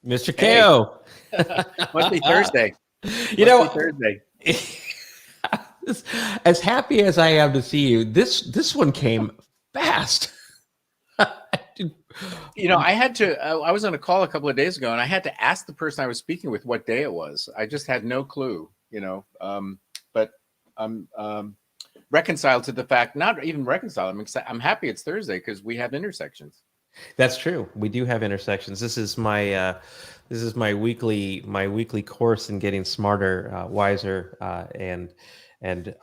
Mr. Hey, KO. must be Thursday. You Must be know, Thursday. as happy as I am to see you, this one came fast. I had to. I was on a call a couple of days ago, and I had to ask the person I was speaking with what day it was. I just had no clue. But I'm reconciled to the fact. Not even reconciled. I'm happy it's Thursday because we have intersections. That's true. We do have intersections. This is my weekly course in getting smarter, wiser, and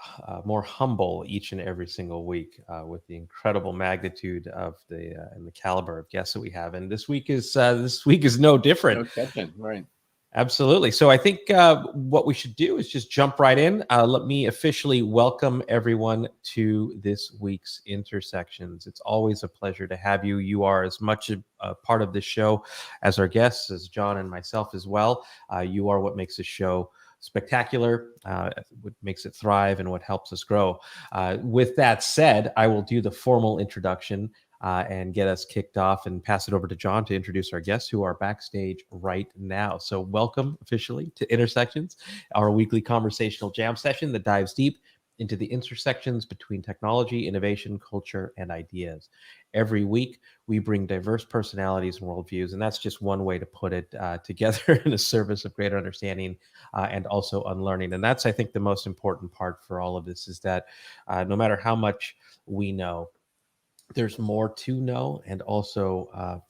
more humble each and every single week with the incredible magnitude of the and the caliber of guests that we have. And this week is no different. No exception, right? Absolutely. So I think what we should do is just jump right in. Let me officially welcome everyone to this week's Intersections. It's always a pleasure to have you. You are as much a part of this show as our guests, as John and myself as well. You are what makes this show spectacular, what makes it thrive, and what helps us grow. With that said, I will do the formal introduction and get us kicked off and pass it over to John to introduce our guests who are backstage right now. So welcome officially to Intersections, our weekly conversational jam session that dives deep into the intersections between technology, innovation, culture, and ideas. Every week, we bring diverse personalities and worldviews, and that's just one way to put it, together in a service of greater understanding and also unlearning. And that's, I think, the most important part for all of this is that no matter how much we know, there's more to know and also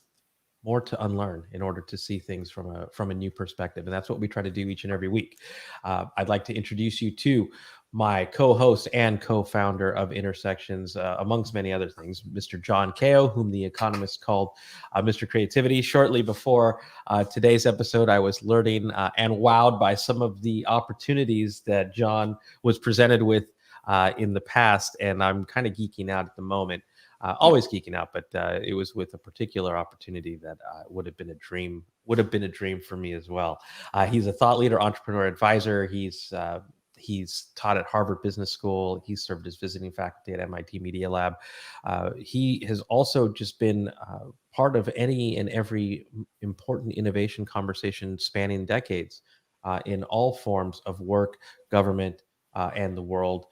more to unlearn in order to see things from a new perspective. And that's what we try to do each and every week. I'd like to introduce you to my co-host and co-founder of Intersections, amongst many other things, Mr. John Kao, whom the Economist called Mr. Creativity. Shortly before today's episode, I was learning and wowed by some of the opportunities that John was presented with in the past, and I'm kind of geeking out at the moment. Always geeking out, but it was with a particular opportunity that would have been a dream for me as well. He's a thought leader, entrepreneur, advisor. He's taught at Harvard Business School. He's served as visiting faculty at MIT Media Lab. He has also just been part of any and every important innovation conversation spanning decades in all forms of work, government, and the world.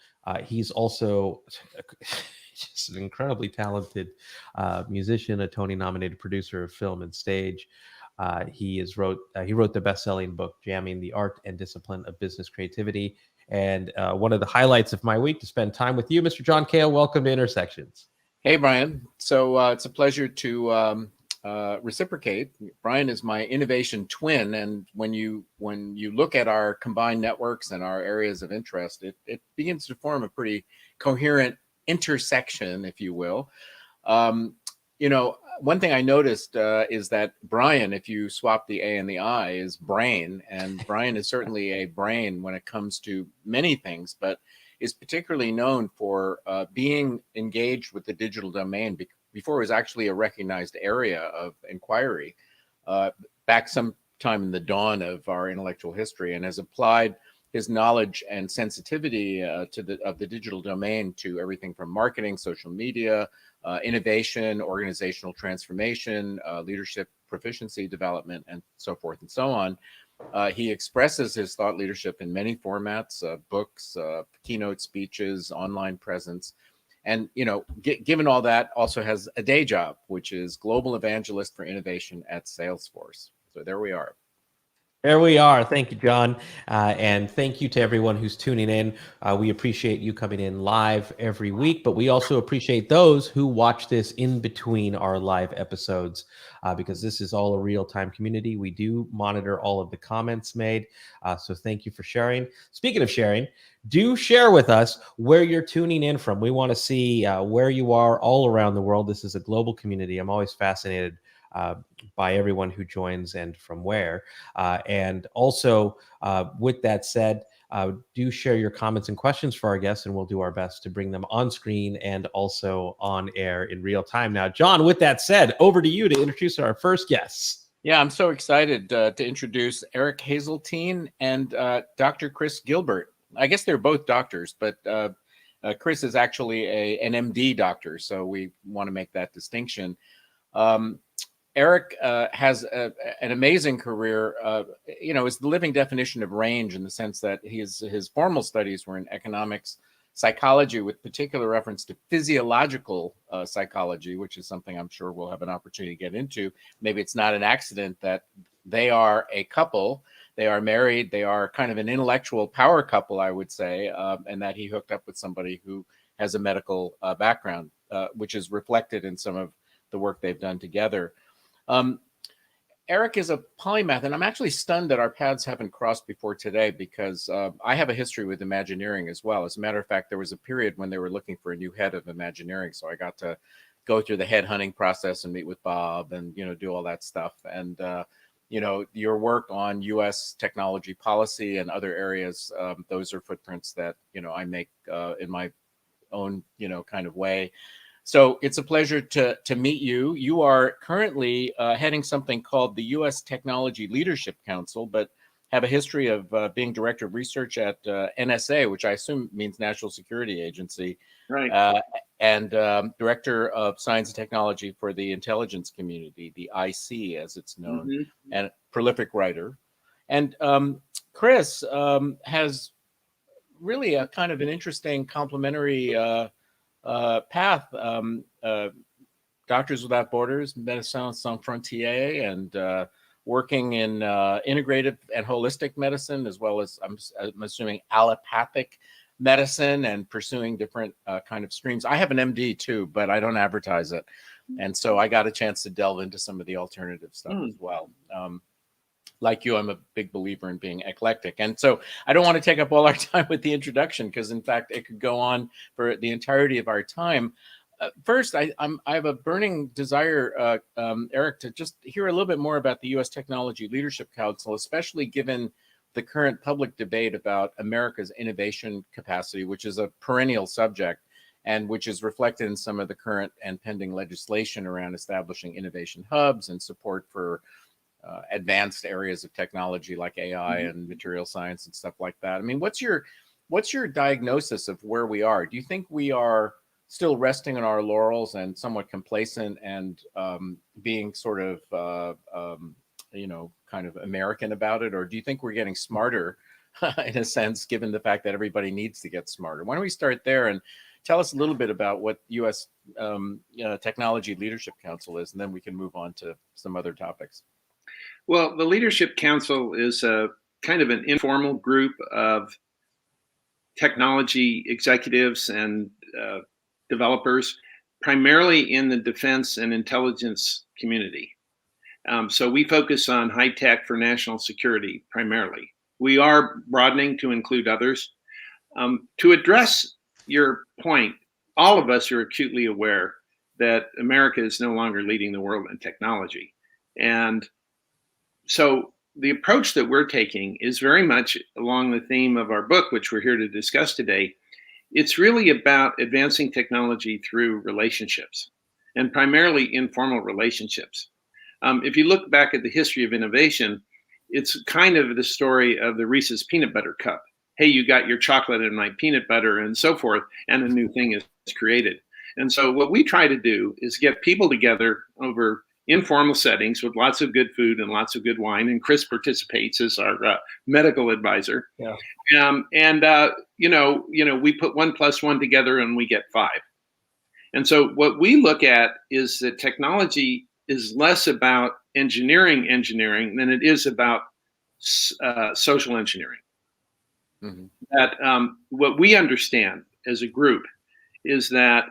He's also just an incredibly talented musician, a Tony-nominated producer of film and stage. He wrote the best-selling book, Jamming: The Art and Discipline of Business Creativity. And one of the highlights of my week to spend time with you, Mr. John Kao. Welcome to Intersections. Hey, Brian. So it's a pleasure to reciprocate. Brian is my innovation twin, and when you look at our combined networks and our areas of interest, it begins to form a pretty coherent intersection, if you will. One thing I noticed is that Brian, if you swap the A and the I, is brain, and Brian is certainly a brain when it comes to many things, but is particularly known for being engaged with the digital domain before it was actually a recognized area of inquiry back sometime in the dawn of our intellectual history, and has applied his knowledge and sensitivity of the digital domain to everything from marketing, social media, innovation, organizational transformation, leadership proficiency development, and so forth and so on. He expresses his thought leadership in many formats, books, keynote speeches, online presence. And, given all that, also has a day job, which is global evangelist for innovation at Salesforce. So there we are. There we are. Thank you, John. And thank you to everyone who's tuning in. We appreciate you coming in live every week, but we also appreciate those who watch this in between our live episodes because this is all a real-time community. We do monitor all of the comments made. So thank you for sharing. Speaking of sharing, do share with us where you're tuning in from. We want to see where you are all around the world. This is a global community. I'm always fascinated by everyone who joins and from where. And also, with that said, do share your comments and questions for our guests, and we'll do our best to bring them on screen and also on air in real time. Now, John, with that said, over to you to introduce our first guests. Yeah, I'm so excited to introduce Eric Haseltine and Dr. Chris Gilbert. I guess they're both doctors, but Chris is actually an MD doctor, so we want to make that distinction. Eric has an amazing career. Is the living definition of range in the sense that his formal studies were in economics, psychology, with particular reference to physiological psychology, which is something I'm sure we'll have an opportunity to get into. Maybe it's not an accident that they are a couple. They are married. They are kind of an intellectual power couple, I would say, and that he hooked up with somebody who has a medical background, which is reflected in some of the work they've done together. Eric is a polymath, and I'm actually stunned that our paths haven't crossed before today, because I have a history with Imagineering as well. As a matter of fact, there was a period when they were looking for a new head of Imagineering, so I got to go through the head hunting process and meet with Bob and do all that stuff. And your work on U.S. technology policy and other areas, those are footprints that I make in my own kind of way. So it's a pleasure to meet you. You are currently heading something called the U.S. Technology Leadership Council, but have a history of being director of research at NSA, which I assume means National Security Agency, right? And director of science and technology for the intelligence community, the IC as it's known, and prolific writer. And Chris has really a kind of an interesting complementary path. Doctors Without Borders, Médecins Sans Frontières, and working in integrative and holistic medicine, as well as I'm assuming allopathic medicine, and pursuing different kind of streams. I have an MD too, but I don't advertise it. And so I got a chance to delve into some of the alternative stuff as well. Like you, I'm a big believer in being eclectic. And so I don't want to take up all our time with the introduction, because in fact, it could go on for the entirety of our time. First, I have a burning desire, Eric, to just hear a little bit more about the U.S. Technology Leadership Council, especially given the current public debate about America's innovation capacity, which is a perennial subject, and which is reflected in some of the current and pending legislation around establishing innovation hubs and support for advanced areas of technology like AI and material science and stuff like that. I mean, what's your diagnosis of where we are? Do you think we are still resting on our laurels and somewhat complacent and being sort of, kind of American about it? Or do you think we're getting smarter in a sense, given the fact that everybody needs to get smarter? Why don't we start there and tell us a little bit about what U.S. Technology Leadership Council is, and then we can move on to some other topics. Well, the Leadership Council is a kind of an informal group of technology executives and developers, primarily in the defense and intelligence community. So we focus on high tech for national security primarily. We are broadening to include others. To address your point, all of us are acutely aware that America is no longer leading the world in technology. And so the approach that we're taking is very much along the theme of our book, which we're here to discuss today. It's really about advancing technology through relationships, and primarily informal relationships. If you look back at the history of innovation, it's kind of the story of the Reese's peanut butter cup. Hey, you got your chocolate and my peanut butter and so forth, and a new thing is created. And so what we try to do is get people together over informal settings with lots of good food and lots of good wine. And Chris participates as our medical advisor. Yeah. We put 1 + 1 together and we get 5. And so what we look at is that technology is less about engineering than it is about social engineering. That what we understand as a group is that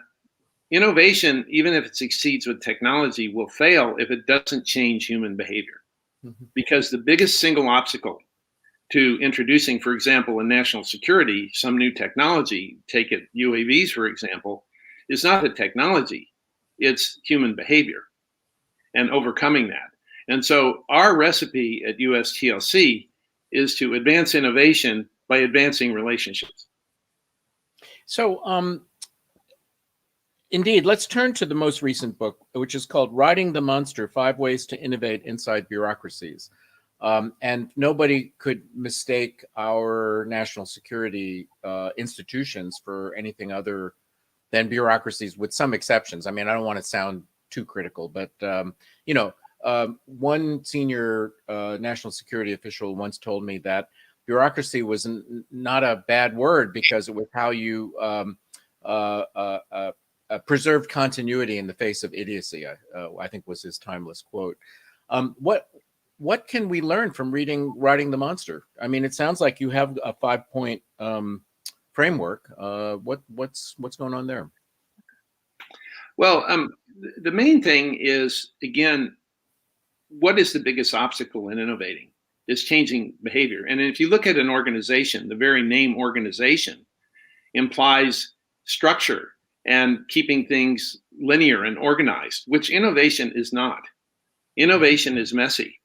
innovation, even if it succeeds with technology, will fail if it doesn't change human behavior. Because the biggest single obstacle to introducing, for example, in national security, some new technology, take it UAVs, for example, is not the technology, it's human behavior and overcoming that. And so our recipe at USTLC is to advance innovation by advancing relationships. So, indeed, let's turn to the most recent book, which is called Riding the Monster, 5 Ways to Innovate Inside Bureaucracies. And nobody could mistake our national security institutions for anything other than bureaucracies, with some exceptions. I mean, I don't want to sound too critical, but, one senior national security official once told me that bureaucracy was not a bad word because it was how you preserved continuity in the face of idiocy. I think was his timeless quote. What can we learn from Riding the Monster? I mean, it sounds like you have a 5-point framework. What's going on there? Well, the main thing is, again, what is the biggest obstacle in innovating? Is changing behavior. And if you look at an organization, the very name organization implies structure and keeping things linear and organized, which innovation is not. Innovation is messy.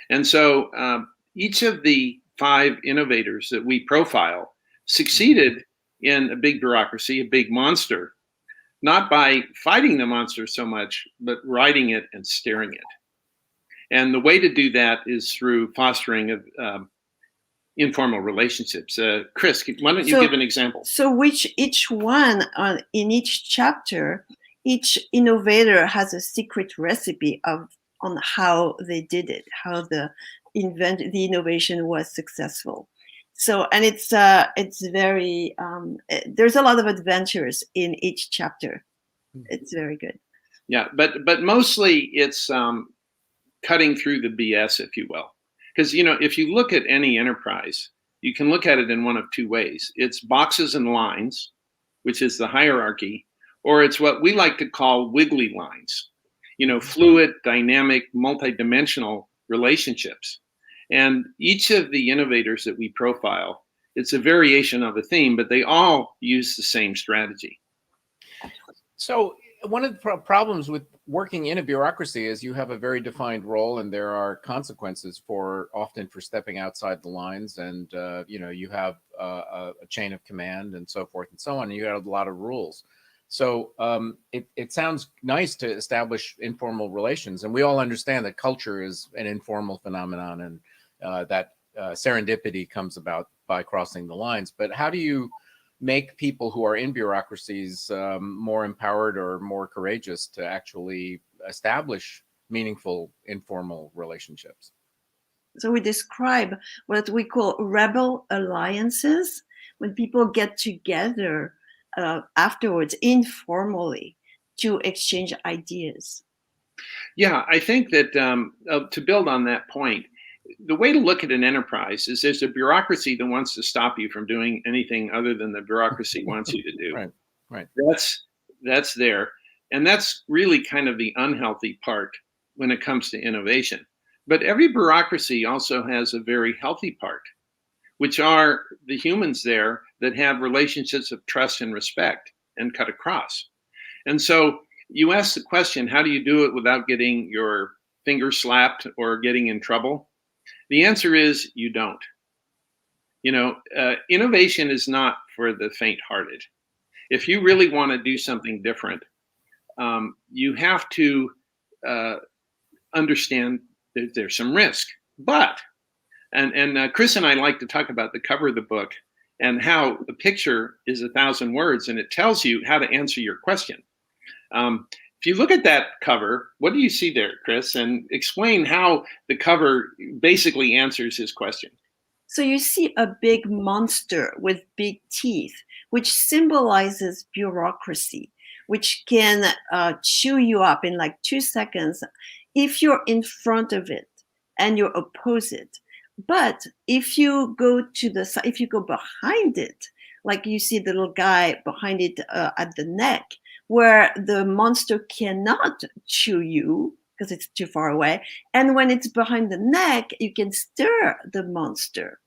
And so each of the 5 innovators that we profile succeeded in a big bureaucracy, a big monster, not by fighting the monster so much, but riding it and steering it. And the way to do that is through fostering of informal relationships. Chris, why don't you give an example? So each one in each chapter, each innovator has a secret recipe on how they did it, how the innovation was successful. So, and it's very, there's a lot of adventures in each chapter. It's very good. Yeah, but mostly it's cutting through the BS, if you will. Because, if you look at any enterprise, you can look at it in one of 2 ways. It's boxes and lines, which is the hierarchy, or it's what we like to call wiggly lines, fluid, dynamic, multidimensional relationships. And each of the innovators that we profile, it's a variation of a theme, but they all use the same strategy. So one of the problems with working in a bureaucracy is you have a very defined role, and there are consequences often for stepping outside the lines. And you have a chain of command and so forth and so on. And you have a lot of rules. So it sounds nice to establish informal relations, and we all understand that culture is an informal phenomenon, and that serendipity comes about by crossing the lines. But how do you make people who are in bureaucracies more empowered or more courageous to actually establish meaningful informal relationships? So we describe what we call rebel alliances, when people get together afterwards informally to exchange ideas. Yeah, I think that to build on that point, the way to look at an enterprise is there's a bureaucracy that wants to stop you from doing anything other than the bureaucracy wants you to do. Right. That's there. And that's really kind of the unhealthy part when it comes to innovation. But every bureaucracy also has a very healthy part, which are the humans there that have relationships of trust and respect and cut across. And so you ask the question, how do you do it without getting your finger slapped or getting in trouble? The answer is you don't. Innovation is not for the faint-hearted. If you really want to do something different, you have to understand that there's some risk. But, and Chris and I like to talk about the cover of the book and how the picture is 1,000 words and it tells you how to answer your question. If you look at that cover, what do you see there, Chris? And explain how the cover basically answers his question. So you see a big monster with big teeth, which symbolizes bureaucracy, which can chew you up in like 2 seconds if you're in front of it and you oppose it. But if you go to the side, if you go behind it, like you see the little guy behind it at the neck, where the monster cannot chew you because it's too far away. And when it's behind the neck, you can stir the monster.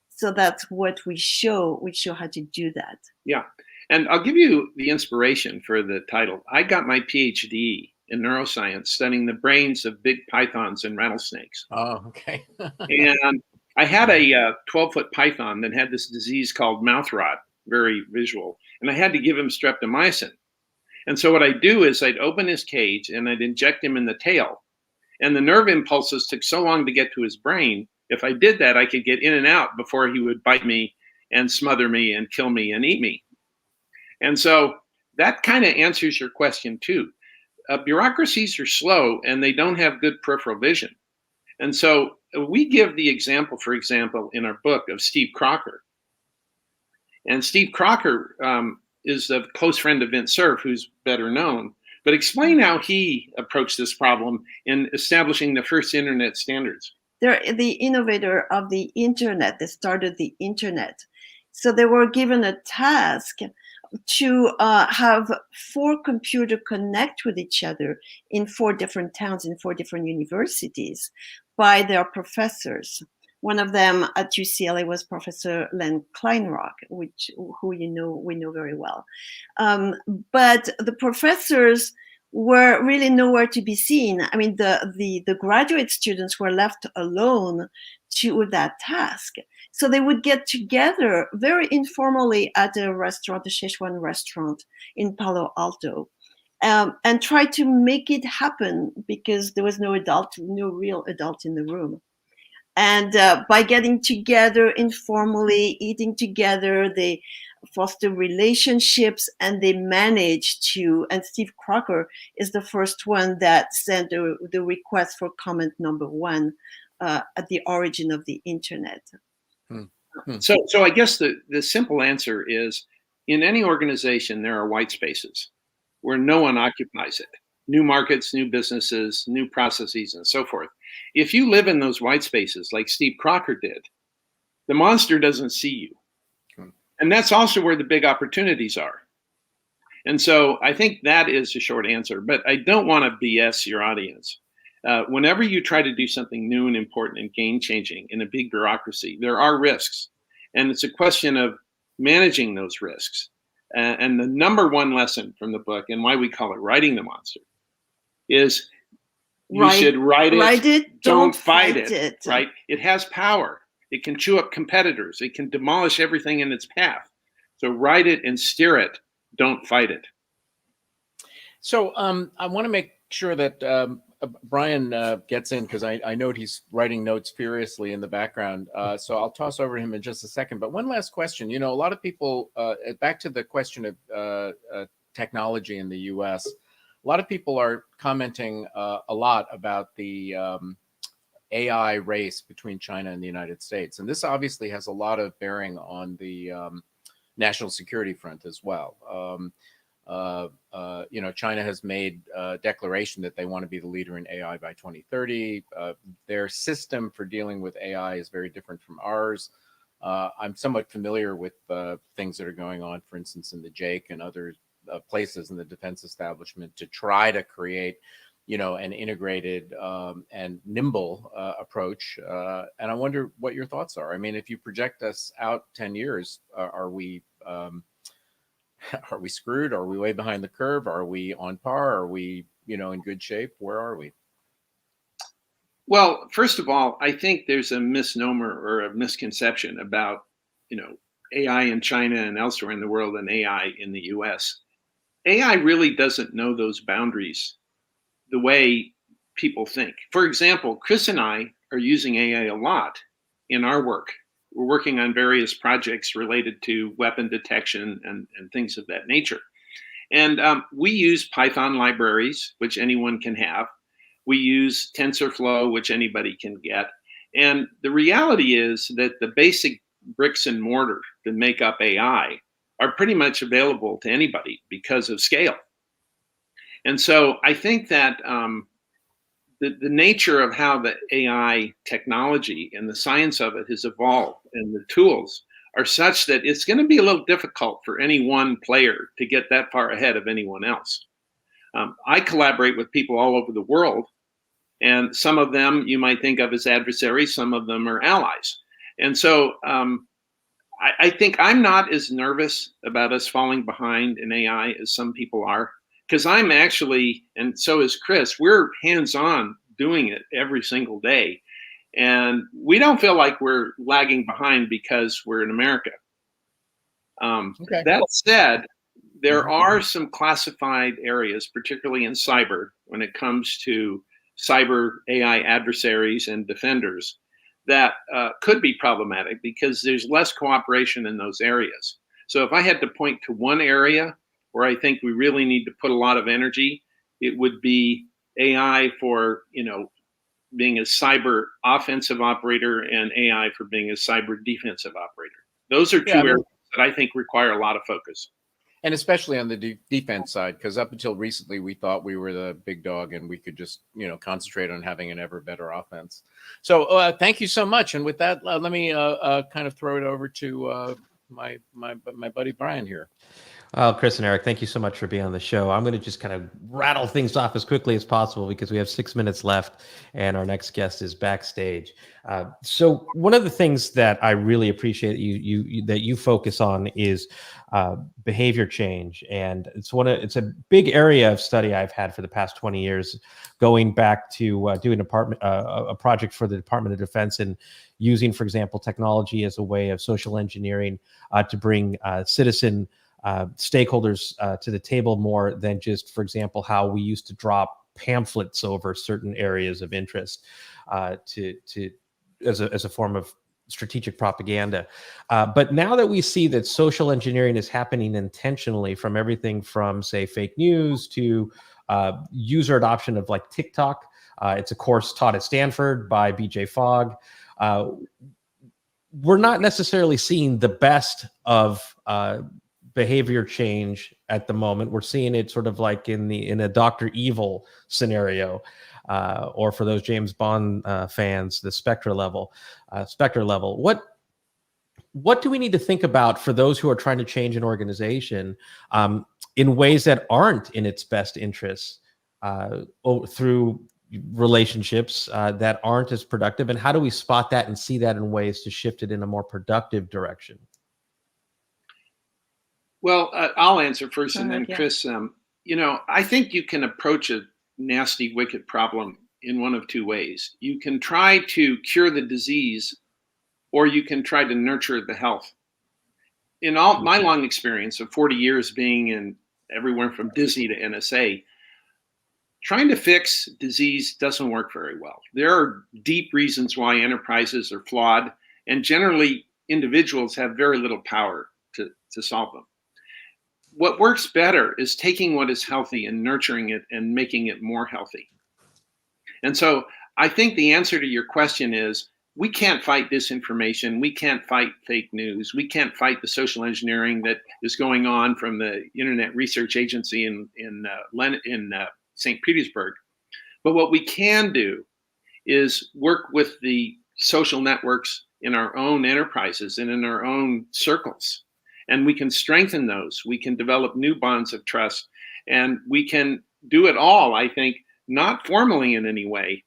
So that's what we show. We show how to do that. Yeah. And I'll give you the inspiration for the title. I got my PhD in neuroscience studying the brains of big pythons and rattlesnakes. Oh, okay. And I had a 12-foot python that had this disease called mouth rot, very visual. And I had to give him streptomycin. And so what I'd do is I'd open his cage and I'd inject him in the tail. And the nerve impulses took so long to get to his brain. If I did that, I could get in and out before he would bite me and smother me and kill me and eat me. And so that kind of answers your question too. bureaucracies are slow and they don't have good peripheral vision. And so we give the example, for example, in our book of Steve Crocker. And Steve Crocker is a close friend of Vint Cerf, who's better known. But explain how he approached this problem in establishing the first internet standards. They're the innovator of the internet. They started the internet. So they were given a task to have 4 computers connect with each other in 4 different towns, in 4 different universities by their professors. One of them at UCLA was Professor Len Kleinrock, who we know very well. But the professors were really nowhere to be seen. I mean, the graduate students were left alone with that task. So they would get together very informally at a restaurant, a Szechuan restaurant in Palo Alto, and try to make it happen because there was no real adult in the room. And by getting together informally, eating together, they foster relationships, and they manage to, and Steve Crocker is the first one that sent the request for comment number 1 at the origin of the internet. So I guess the simple answer is, in any organization, there are white spaces where no one occupies it. New markets, new businesses, new processes, and so forth. If you live in those white spaces like Steve Crocker did, the monster doesn't see you. And that's also where the big opportunities are. And so I think that is a short answer, but I don't want to BS your audience. Whenever you try to do something new and important and game-changing in a big bureaucracy, there are risks. And it's a question of managing those risks. And the number 1 lesson from the book, and why we call it Writing the Monster, is you should write it, don't fight it, right? It has power. It can chew up competitors. It can demolish everything in its path. So write it and steer it. Don't fight it. So I want to make sure that Brian gets in, because I know he's writing notes furiously in the background. So I'll toss over to him in just a second. But one last question. You know, a lot of people, back to the question of technology in the U.S., a lot of people are commenting a lot about the AI race between China and the United States. And this obviously has a lot of bearing on the national security front as well. You know, China has made a declaration that they want to be the leader in AI by 2030. Their system for dealing with AI is very different from ours. I'm somewhat familiar with things that are going on, for instance, in the JAIC and other places in the defense establishment to try to create, you know, an integrated and nimble approach. And I wonder what your thoughts are. I mean, if you project us out 10 years, are we screwed? Are we way behind the curve? Are we on par? Are we, you know, in good shape? Where are we? Well, first of all, I think there's a misnomer or a misconception about, you know, AI in China and elsewhere in the world and AI in the US. AI really doesn't know those boundaries the way people think. For example, Chris and I are using AI a lot in our work. We're working on various projects related to weapon detection and things of that nature. And we use Python libraries, which anyone can have. We use TensorFlow, which anybody can get. And the reality is that the basic bricks and mortar that make up AI are pretty much available to anybody because of scale. And so I think that the nature of how the AI technology and the science of it has evolved and the tools are such that it's going to be a little difficult for any one player to get that far ahead of anyone else. I collaborate with people all over the world, and some of them you might think of as adversaries, some of them are allies. And so I think I'm not as nervous about us falling behind in AI as some people are, because I'm actually, and so is Chris, we're hands-on doing it every single day. And we don't feel like we're lagging behind because we're in America. Okay. That said, there are some classified areas, particularly in cyber, when it comes to cyber AI adversaries and defenders, that could be problematic because there's less cooperation in those areas. So if I had to point to one area where I think we really need to put a lot of energy, It would be AI for, being a cyber offensive operator and AI for being a cyber defensive operator. Those are two areas that I think require a lot of focus. And especially on the defense side, because up until recently, we thought we were the big dog and we could just, concentrate on having an ever better offense. So thank you so much. And with that, let me kind of throw it over to my buddy Brian here. Well, Chris and Eric, thank you so much for being on the show. I'm going to just kind of rattle things off as quickly as possible because we have 6 minutes left and our next guest is backstage. So one of the things that I really appreciate that you focus on is behavior change. And it's a big area of study I've had for the past 20 years, going back to doing a project for the Department of Defense and using, for example, technology as a way of social engineering to bring citizen stakeholders to the table more than just, for example, how we used to drop pamphlets over certain areas of interest as a form of strategic propaganda. But now that we see that social engineering is happening intentionally, from everything from, say, fake news to user adoption of like TikTok. It's a course taught at Stanford by BJ Fogg. We're not necessarily seeing the best of behavior change at the moment. We're seeing it sort of like in a Dr. Evil scenario, or for those James Bond fans, the Spectre level. What do we need to think about for those who are trying to change an organization in ways that aren't in its best interests, through relationships that aren't as productive? And how do we spot that and see that in ways to shift it in a more productive direction? Well, I'll answer first, and then Chris. I think you can approach a nasty, wicked problem in one of two ways. You can try to cure the disease, or you can try to nurture the health. In all my long experience of 40 years being in everywhere from Disney to NSA, trying to fix disease doesn't work very well. There are deep reasons why enterprises are flawed, and generally individuals have very little power to solve them. What works better is taking what is healthy and nurturing it and making it more healthy. And so I think the answer to your question is, we can't fight disinformation. We can't fight fake news. We can't fight the social engineering that is going on from the Internet Research Agency in St. Petersburg. But what we can do is work with the social networks in our own enterprises and in our own circles. And we can strengthen those. We can develop new bonds of trust. And we can do it all, I think, not formally in any way,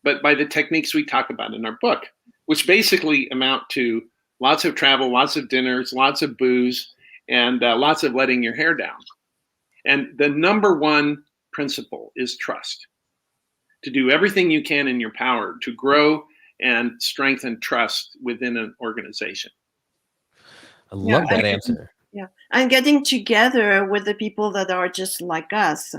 but by the techniques we talk about in our book, which basically amount to lots of travel, lots of dinners, lots of booze, and lots of letting your hair down. And the number one principle is trust. To do everything you can in your power to grow and strengthen trust within an organization. I love that answer. Yeah, and getting together with the people that are just like us,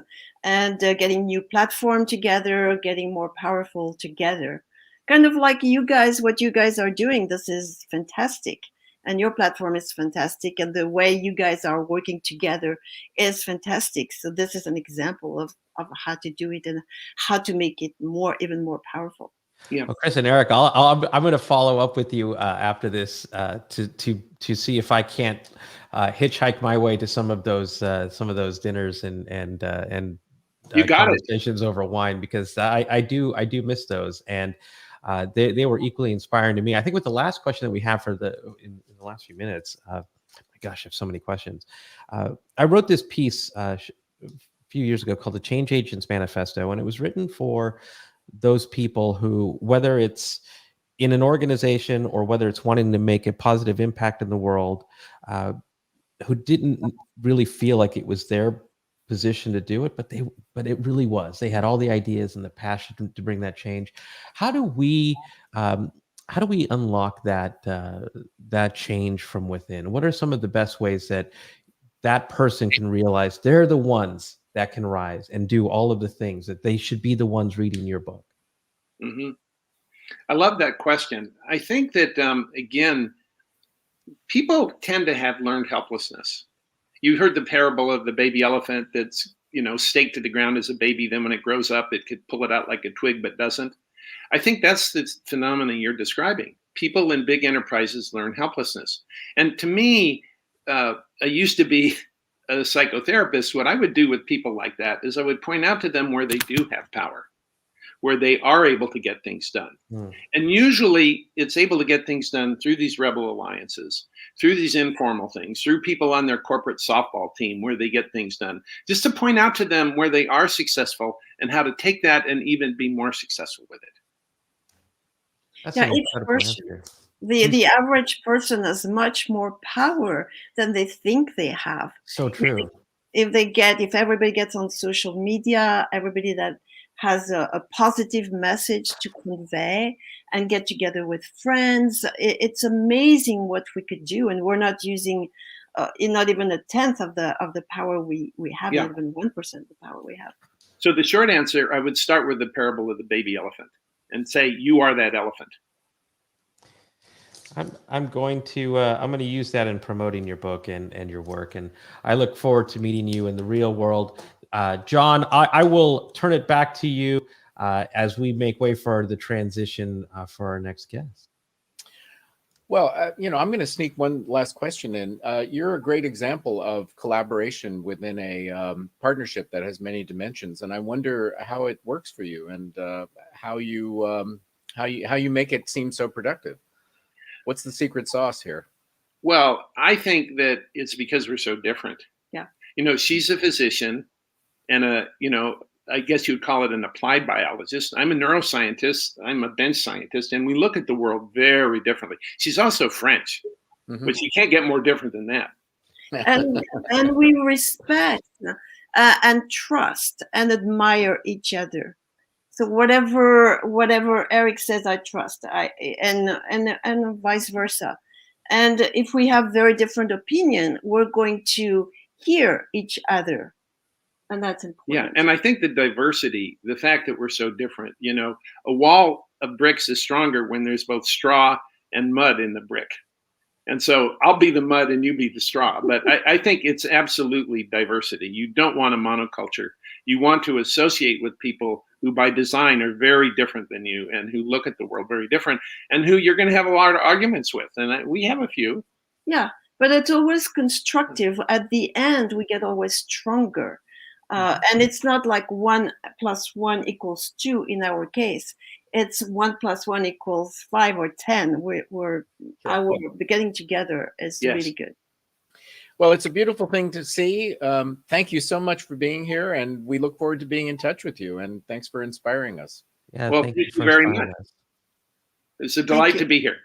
and getting new platform together, getting more powerful together. Kind of like you guys, what you guys are doing. This is fantastic, and your platform is fantastic, and the way you guys are working together is fantastic. So this is an example of how to do it and how to make it even more powerful. Yeah. Well, Chris and Eric, I'm going to follow up with you after this to see if I can't hitchhike my way to some of those dinners and conversations over wine, because I do miss those, and they were equally inspiring to me. I think with the last question that we have in the last few minutes, my gosh, I have so many questions. I wrote this piece a few years ago called the Change Agents Manifesto, and it was written for those people who, whether it's in an organization or whether it's wanting to make a positive impact in the world, who didn't really feel like it was their position to do it, but it really was. They had all the ideas and the passion to bring that change. How do we unlock that change from within? What are some of the best ways that person can realize they're the ones that can rise and do all of the things, that they should be the ones reading your book? Mm-hmm. I love that question. I think that, again, people tend to have learned helplessness. You heard the parable of the baby elephant that's, staked to the ground as a baby. Then when it grows up, it could pull it out like a twig, but doesn't. I think that's the phenomenon you're describing. People in big enterprises learn helplessness. And to me, I used to be a psychotherapist. What I would do with people like that is I would point out to them where they do have power, where they are able to get things done. And usually it's able to get things done through these rebel alliances, through these informal things, through people on their corporate softball team where they get things done, just to point out to them where they are successful and how to take that and even be more successful with it. That's Yeah, an each incredible person, answer. the average person has much more power than they think they have. So true. If everybody gets on social media, everybody that has a positive message to convey and get together with friends, it's amazing what we could do, and we're not using not even a tenth of the power we have, Yeah. not even 1% of the power we have. So the short answer, I would start with the parable of the baby elephant and say, you are that elephant. I'm going to use that in promoting your book and your work, and I look forward to meeting you in the real world. John, I will turn it back to you as we make way for the transition for our next guest. Well, I'm going to sneak one last question in. You're a great example of collaboration within a partnership that has many dimensions, and I wonder how it works for you and how you make it seem so productive. What's the secret sauce here? Well, I think that it's because we're so different. Yeah. She's a physician and I guess you'd call it an applied biologist. I'm a neuroscientist. I'm a bench scientist, and we look at the world very differently. She's also French, which you can't get more different than that. And we respect and trust and admire each other. So whatever Eric says, I trust. And vice versa. And if we have very different opinion, we're going to hear each other. And that's important. Yeah, and I think the diversity, the fact that we're so different, a wall of bricks is stronger when there's both straw and mud in the brick. And so I'll be the mud and you be the straw. But I think it's absolutely diversity. You don't want a monoculture. You want to associate with people who by design are very different than you and who look at the world very different and who you're going to have a lot of arguments with. And we have a few. Yeah, but it's always constructive. At the end, we get always stronger. And it's not like 1 + 1 = 2 in our case. It's 1 + 1 = 5 or 10. We're getting together is really good. Well, it's a beautiful thing to see. Thank you so much for being here, and we look forward to being in touch with you. And thanks for inspiring us. Yeah, well, thank you very much. It's a delight to be here.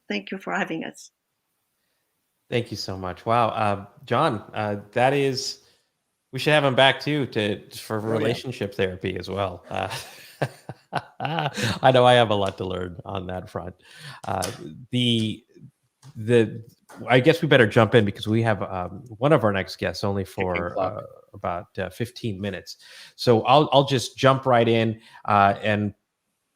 Thank you for having us. Thank you so much. Wow, John, that is. We should have him back too for relationship therapy as well. I know I have a lot to learn on that front. I guess we better jump in because we have one of our next guests only for about 15 minutes. So I'll just jump right in. And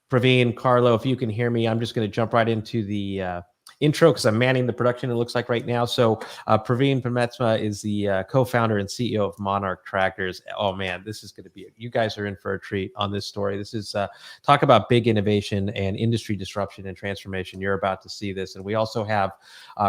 Praveen, Carlo, if you can hear me, I'm just going to jump right into the intro because I'm manning the production, it looks like right now. So Praveen Penmetsa is the co-founder and CEO of Monarch Tractors. Oh man, this is going to be, you guys are in for a treat on this story. This is talk about big innovation and industry disruption and transformation. You're about to see this. And we also have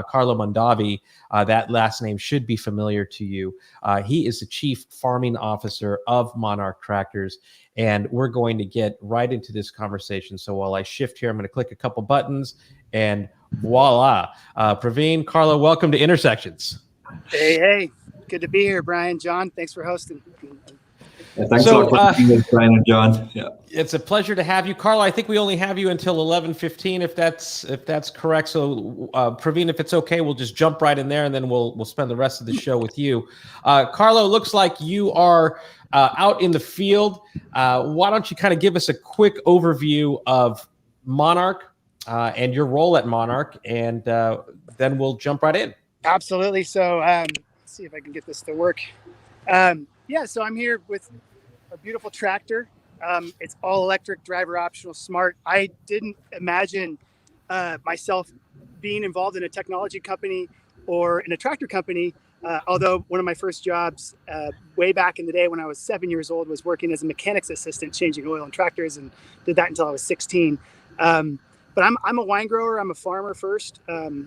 Carlo Mondavi. That last name should be familiar to you. He is the Chief Farming Officer of Monarch Tractors. And we're going to get right into this conversation. So while I shift here, I'm going to click a couple buttons and voila. Praveen, Carlo, welcome to Intersections. Hey. Good to be here, Brian, John. Thanks for hosting. Yeah, thanks a lot for being with Brian and John. Yeah. It's a pleasure to have you. Carlo, I think we only have you until 11:15, if that's correct. So Praveen, if it's okay, we'll just jump right in there and then we'll spend the rest of the show with you. Carlo, looks like you are out in the field. Why don't you kind of give us a quick overview of Monarch and your role at Monarch, and then we'll jump right in. Absolutely. So let's see if I can get this to work. So I'm here with a beautiful tractor. It's all electric, driver optional, smart. I didn't imagine myself being involved in a technology company or in a tractor company Although one of my first jobs way back in the day when I was 7 years old was working as a mechanic's assistant, changing oil in tractors, and did that until I was 16. But I'm a wine grower. I'm a farmer first.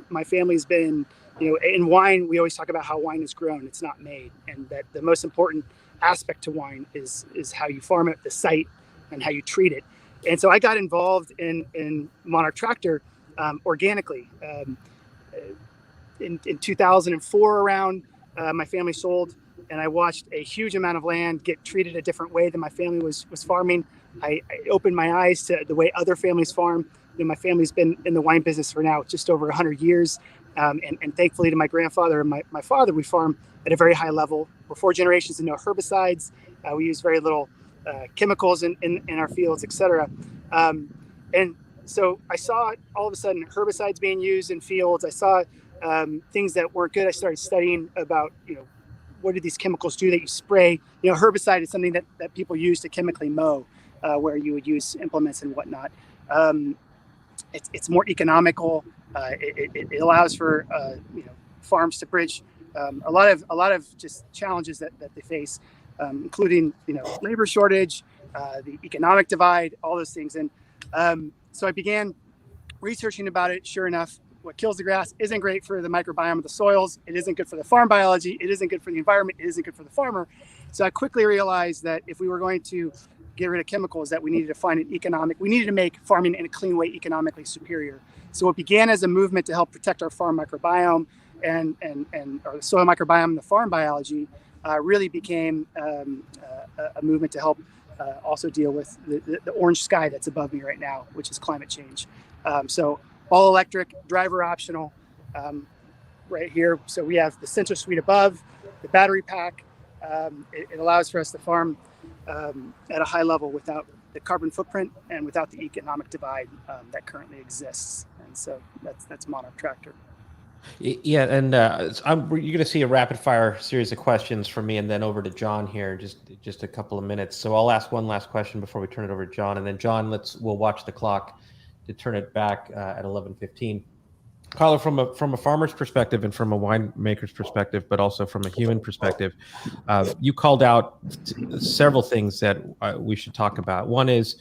My family's been, in wine, we always talk about how wine is grown. It's not made. And that the most important aspect to wine is how you farm it, the site, and how you treat it. And so I got involved in Monarch Tractor organically. In 2004 around, my family sold, and I watched a huge amount of land get treated a different way than my family was farming. I opened my eyes to the way other families farm. My family's been in the wine business for now just over 100 years. And thankfully to my grandfather and my father, we farm at a very high level. We're 4 generations and no herbicides. We use very little chemicals in our fields, et cetera. And so I saw all of a sudden herbicides being used in fields. I saw things that weren't good. I started studying about, what do these chemicals do that you spray? Herbicide is something that people use to chemically mow, where you would use implements and whatnot. It's more economical. It allows for farms to bridge a lot of just challenges that they face, including labor shortage, the economic divide, all those things. And so I began researching about it. Sure enough, what kills the grass isn't great for the microbiome of the soils. It isn't good for the farm biology. It isn't good for the environment. It isn't good for the farmer. So I quickly realized that if we were going to get rid of chemicals, that we needed to find we needed to make farming in a clean way economically superior. So it began as a movement to help protect our farm microbiome and our soil microbiome and the farm biology, really became a movement to help also deal with the orange sky that's above me right now, which is climate change. So all electric, driver optional, right here. So we have the sensor suite above, the battery pack. It allows for us to farm at a high level without the carbon footprint and without the economic divide that currently exists. And so that's Monarch Tractor. Yeah, and you're going to see a rapid fire series of questions from me, and then over to John here, just a couple of minutes. So I'll ask one last question before we turn it over to John, and then John, we'll watch the clock to turn it back at 11:15. Carlo, from a farmer's perspective and from a winemaker's perspective, but also from a human perspective, you called out several things that we should talk about. One is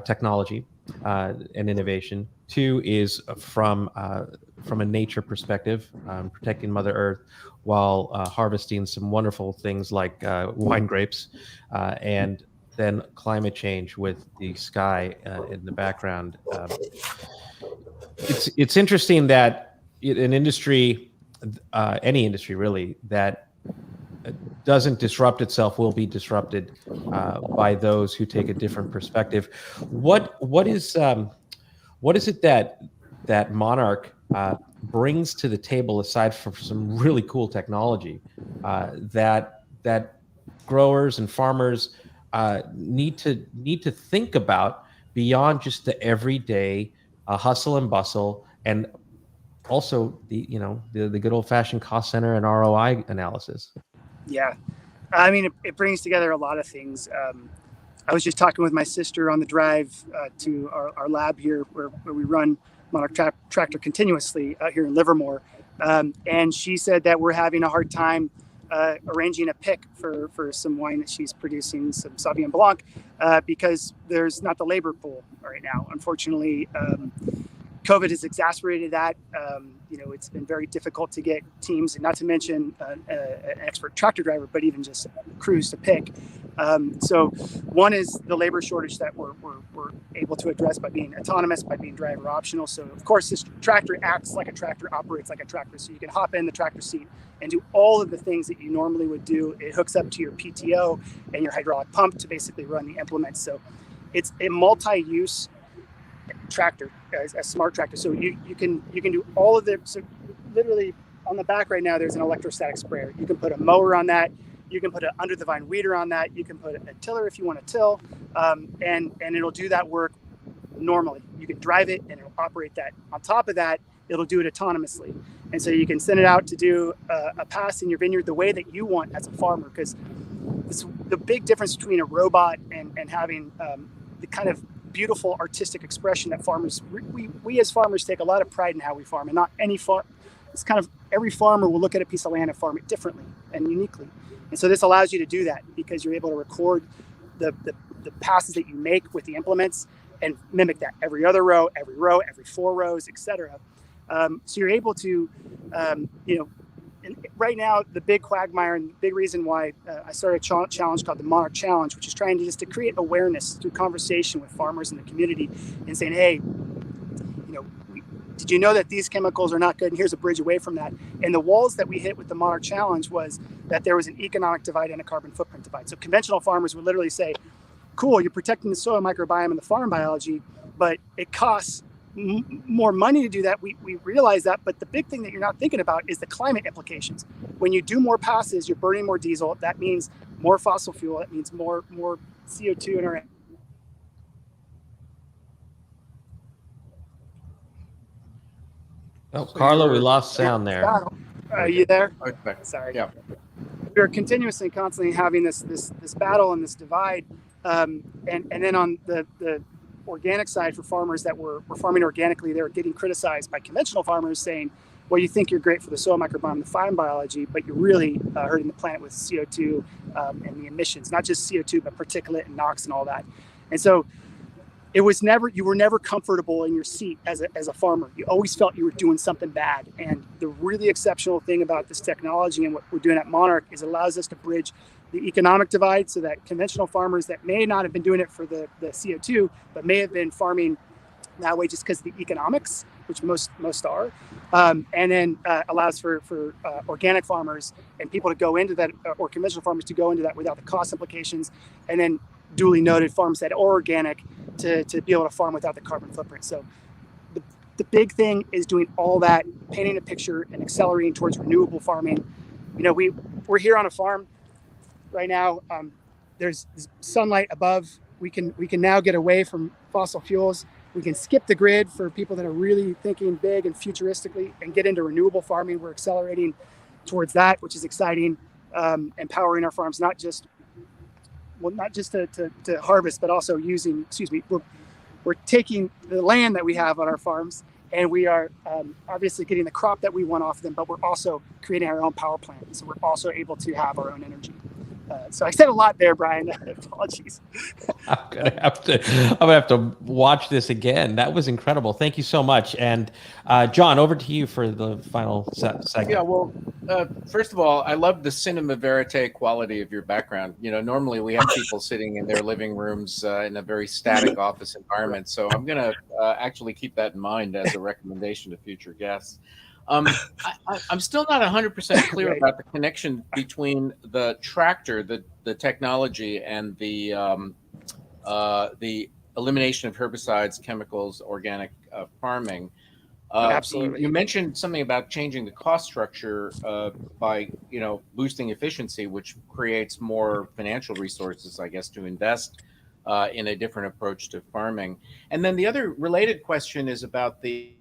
technology and innovation. 2 is from a nature perspective, protecting Mother Earth while harvesting some wonderful things like wine grapes, and then climate change with the sky in the background. It's interesting that an industry, any industry really, that doesn't disrupt itself will be disrupted by those who take a different perspective. What is it that Monarch brings to the table, aside from some really cool technology, that growers and farmers need to think about beyond just the everyday hustle and bustle, and also the good old-fashioned cost center and ROI analysis? Yeah, I mean, it brings together a lot of things. I was just talking with my sister on the drive to our lab here where we run Monarch Tractor continuously out here in Livermore. And she said that we're having a hard time arranging a pick for some wine that she's producing, some Sauvignon Blanc, because there's not the labor pool right now. Unfortunately, COVID has exacerbated that. It's been very difficult to get teams, and not to mention an expert tractor driver, but even just crews to pick. So one is the labor shortage that we're able to address by being autonomous, by being driver optional. So of course this tractor acts like a tractor, operates like a tractor. So you can hop in the tractor seat and do all of the things that you normally would do. It hooks up to your PTO and your hydraulic pump to basically run the implements. So it's a multi-use tractor, a smart tractor. So you can do all of the, so literally on the back right now, there's an electrostatic sprayer. You can put a mower on that. You can put an under the vine weeder on that. You can put a tiller if you want to till, and it'll do that work normally. You can drive it and it'll operate that. On top of that, it'll do it autonomously. And so you can send it out to do a pass in your vineyard the way that you want as a farmer, because it's the big difference between a robot and having the kind of beautiful artistic expression that farmers, we as farmers take a lot of pride in how we farm, and not any it's kind of every farmer will look at a piece of land and farm it differently and uniquely. And so this allows you to do that because you're able to record the passes that you make with the implements and mimic that every other row, every 4 rows, etc. So you're able to, and right now, the big quagmire and the big reason why I started a challenge called the Monarch Challenge, which is trying to just to create awareness through conversation with farmers in the community and saying, hey, did you know that these chemicals are not good? And here's a bridge away from that. And the walls that we hit with the Monarch Challenge was that there was an economic divide and a carbon footprint divide. So conventional farmers would literally say, cool, you're protecting the soil microbiome and the farm biology, but it costs more money to do that. We realize that, but the big thing that you're not thinking about is the climate implications. When you do more passes, you're burning more diesel. That means more fossil fuel. That means more CO2 in our. Oh, Carlo, we lost sound there. Are you there? Okay. Sorry. Yeah. We're continuously, constantly having this battle and this divide, and then on the organic side for farmers that were farming organically, they were getting criticized by conventional farmers saying, well, you think you're great for the soil microbiome and the farm biology, but you're really hurting the planet with CO2 and the emissions, not just CO2, but particulate and NOx and all that. And so you were never comfortable in your seat as a farmer. You always felt you were doing something bad. And the really exceptional thing about this technology and what we're doing at Monarch is it allows us to bridge the economic divide so that conventional farmers that may not have been doing it for the CO2, but may have been farming that way just because of the economics, which most are, and then allows for organic farmers and people to go into that, or conventional farmers to go into that without the cost implications, and then duly noted farms that are organic to be able to farm without the carbon footprint. So the big thing is doing all that, painting a picture and accelerating towards renewable farming. We're here on a farm right now. There's sunlight above. We can now get away from fossil fuels. We can skip the grid for people that are really thinking big and futuristically and get into renewable farming. We're accelerating towards that, which is exciting, empowering our farms, not just to harvest, but also we're taking the land that we have on our farms and we are obviously getting the crop that we want off them, but we're also creating our own power plant. So we're also able to have our own energy. So I said a lot there, Brian. Apologies. I'm gonna have to watch this again. That was incredible. Thank you so much. And John, over to you for the final segment. Yeah. Well, first of all, I love the cinema verite quality of your background. Normally we have people sitting in their living rooms in a very static office environment. So I'm gonna actually keep that in mind as a recommendation to future guests. I'm still not 100% clear about the connection between the tractor, the technology, and the elimination of herbicides, chemicals, organic farming. Absolutely. You mentioned something about changing the cost structure by boosting efficiency, which creates more financial resources, I guess, to invest in a different approach to farming. And then the other related question is about the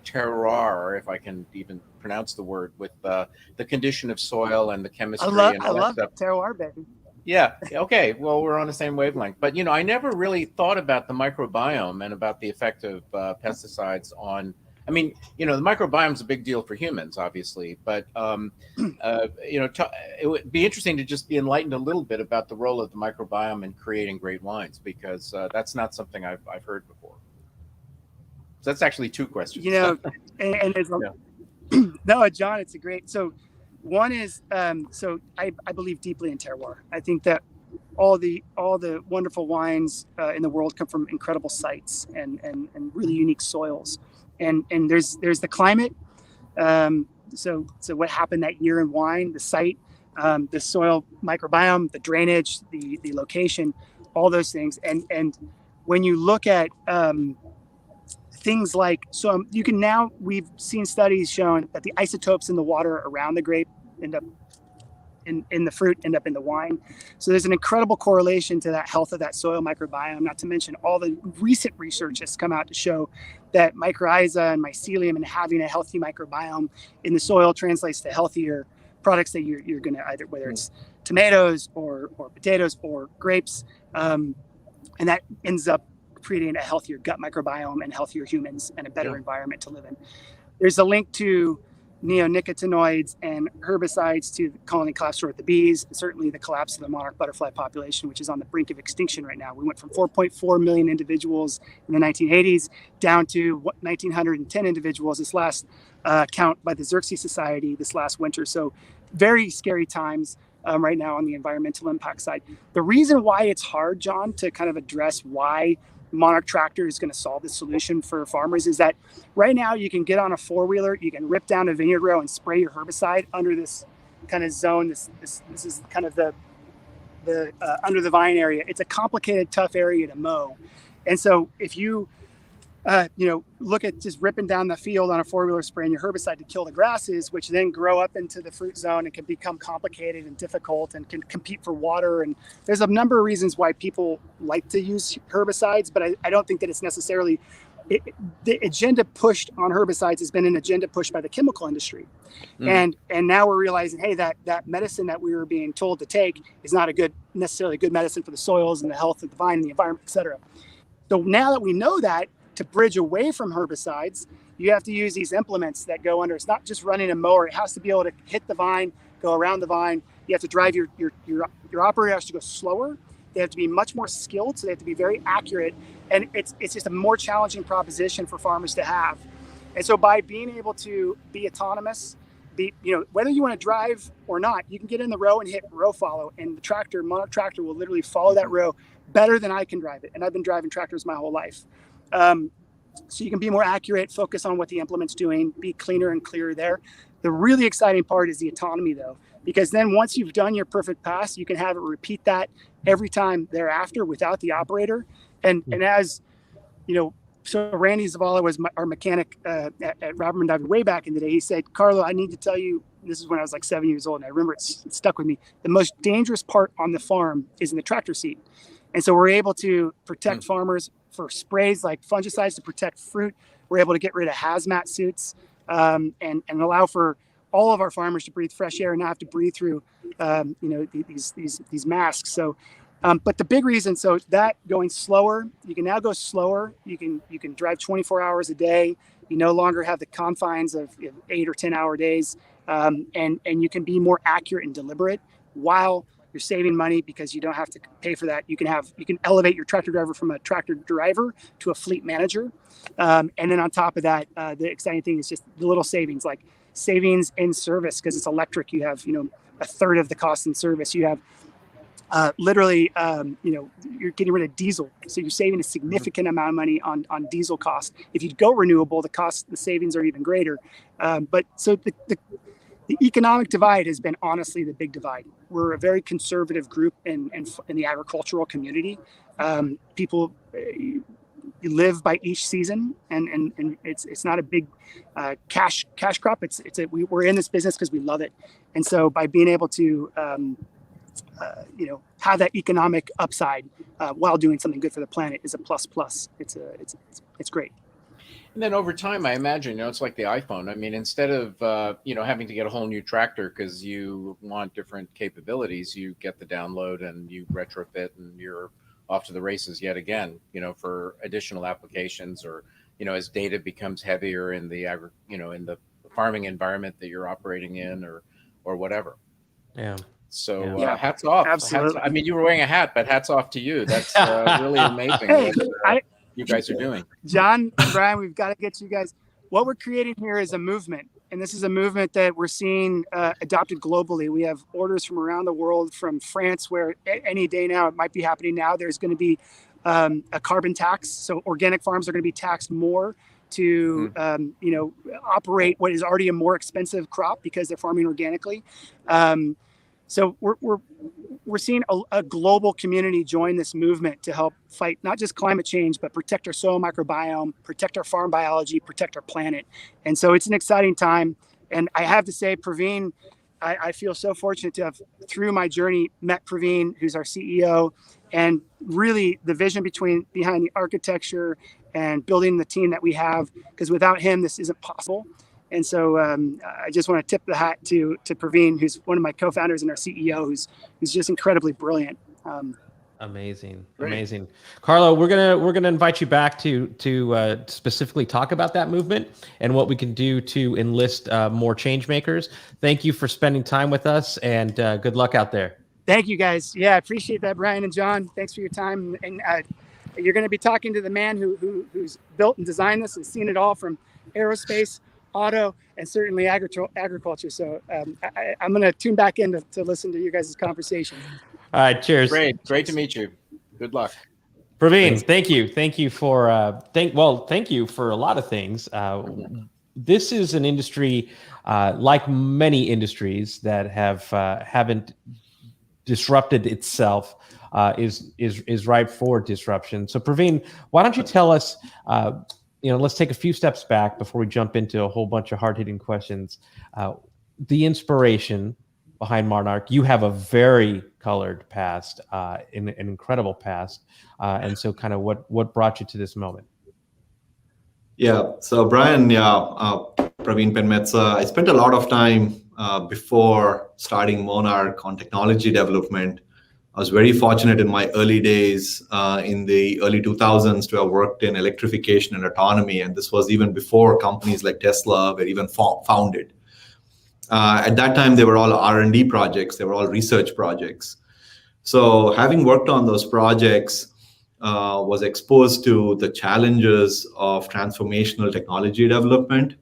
terroir, if I can even pronounce the word, with the condition of soil and the chemistry. I love terroir, baby. Yeah. Okay. Well, we're on the same wavelength. But I never really thought about the microbiome and about the effect of pesticides on. I mean, the microbiome is a big deal for humans, obviously. But it would be interesting to just be enlightened a little bit about the role of the microbiome in creating great wines, because that's not something I've heard before. So that's actually two questions. And there's no, John, it's a great. So one is, so I believe deeply in terroir. I think that all the wonderful wines in the world come from incredible sites and really unique soils. And there's the climate. So what happened that year in wine, the site, the soil microbiome, the drainage, the location, all those things. And when you look at things like, we've seen studies showing that the isotopes in the water around the grape end up in the fruit, end up in the wine. So there's an incredible correlation to that health of that soil microbiome, not to mention all the recent research that's come out to show that mycorrhiza and mycelium and having a healthy microbiome in the soil translates to healthier products that you're going to either, whether it's tomatoes or potatoes or grapes. And that ends up creating a healthier gut microbiome and healthier humans and a better environment to live in. There's a link to neonicotinoids and herbicides to the colony collapse with the bees, and certainly the collapse of the monarch butterfly population, which is on the brink of extinction right now. We went from 4.4 million individuals in the 1980s down to 1,910 individuals this last count by the Xerces Society this last winter. So very scary times right now on the environmental impact side. The reason why it's hard, John, to kind of address why Monarch tractor is going to solve the solution for farmers is that right now you can get on a four-wheeler, you can rip down a vineyard row and spray your herbicide under this kind of zone. This is kind of the under the vine area. It's a complicated, tough area to mow. And so if you look at just ripping down the field on a four-wheeler spraying your herbicide to kill the grasses, which then grow up into the fruit zone and can become complicated and difficult and can compete for water. And there's a number of reasons why people like to use herbicides, but I don't think that it's necessarily the agenda pushed on herbicides has been an agenda pushed by the chemical industry. And now we're realizing, hey, that medicine that we were being told to take is not necessarily a good medicine for the soils and the health of the vine and the environment, et cetera. So now that we know that, to bridge away from herbicides, you have to use these implements that go under. It's not just running a mower. It has to be able to hit the vine, go around the vine. You have to drive your operator has to go slower. They have to be much more skilled, so they have to be very accurate. And it's just a more challenging proposition for farmers to have. And so by being able to be autonomous, whether you want to drive or not, you can get in the row and hit row follow, and the Monarch tractor will literally follow that row better than I can drive it. And I've been driving tractors my whole life. So you can be more accurate, focus on what the implement's doing, be cleaner and clearer there. The really exciting part is the autonomy, though, because then once you've done your perfect pass, you can have it repeat that every time thereafter without the operator. And as so Randy Zavala was our mechanic at Robert Mondavi way back in the day. He said, Carlo, I need to tell you, this is when I was like 7 years old, and I remember it stuck with me. The most dangerous part on the farm is in the tractor seat. And so we're able to protect farmers for sprays like fungicides to protect fruit. We're able to get rid of hazmat suits and allow for all of our farmers to breathe fresh air and not have to breathe through these masks. So, but the big reason, so that going slower, you can now go slower. You can drive 24 hours a day. You no longer have the confines of 8 or 10 hour days, and you can be more accurate and deliberate while you're saving money because you don't have to pay for that. You can elevate your tractor driver from a tractor driver to a fleet manager. And then on top of that, the exciting thing is just the little savings, like savings in service, because it's electric. You have, a third of the cost in service. You have you're getting rid of diesel. So you're saving a significant amount of money on diesel costs. If you go renewable, the savings are even greater. But so the economic divide has been honestly the big divide. We're a very conservative group in the agricultural community. People live by each season, and it's not a big cash crop. We're in this business because we love it, and so by being able to have that economic upside while doing something good for the planet is a plus. It's great. And then over time, I imagine, it's like the iPhone. I mean, instead of, having to get a whole new tractor because you want different capabilities, you get the download and you retrofit and you're off to the races yet again, for additional applications or, as data becomes heavier in the in the farming environment that you're operating in or whatever. Yeah. So hats off. Absolutely. I mean, you were wearing a hat, but hats off to you. That's really amazing. What you guys are doing. John and Brian, we've got to get you guys. What we're creating here is a movement. And this is a movement that we're seeing adopted globally. We have orders from around the world, from France, where any day now, it might be happening now, there's going to be a carbon tax. So organic farms are going to be taxed more to operate what is already a more expensive crop because they're farming organically. So we're seeing a global community join this movement to help fight not just climate change, but protect our soil microbiome, protect our farm biology, protect our planet. And so it's an exciting time. And I have to say, Praveen, I feel so fortunate to have, through my journey, met Praveen, who's our CEO, and really the vision behind the architecture and building the team that we have, because without him, this isn't possible. And so I just want to tip the hat to Praveen, who's one of my co-founders and our CEO, who's just incredibly brilliant. Amazing, Great. amazing, Carlo. We're gonna invite you back to specifically talk about that movement and what we can do to enlist more change makers. Thank you for spending time with us, and good luck out there. Thank you, guys. Yeah, I appreciate that, Brian and John. Thanks for your time. And you're going to be talking to the man who's built and designed this and seen it all from aerospace, auto, and certainly agriculture. So I'm going to tune back in to listen to you guys' conversation. All right, cheers. Great to meet you. Good luck. Praveen, thank you for thank you for a lot of things. This is an industry like many industries that haven't disrupted itself, is ripe for disruption. So Praveen, why don't you tell us, let's take a few steps back before we jump into a whole bunch of hard-hitting questions. The inspiration behind Monarch. You have a very colored past, an incredible past. And so kind of what brought you to this moment? Yeah, so Brian, Praveen Penmetsa, I spent a lot of time before starting Monarch on technology development. I was very fortunate in my early days in the early 2000s to have worked in electrification and autonomy. And this was even before companies like Tesla were even founded. At that time, they were all R&D projects. They were all research projects. So having worked on those projects, was exposed to the challenges of transformational technology development.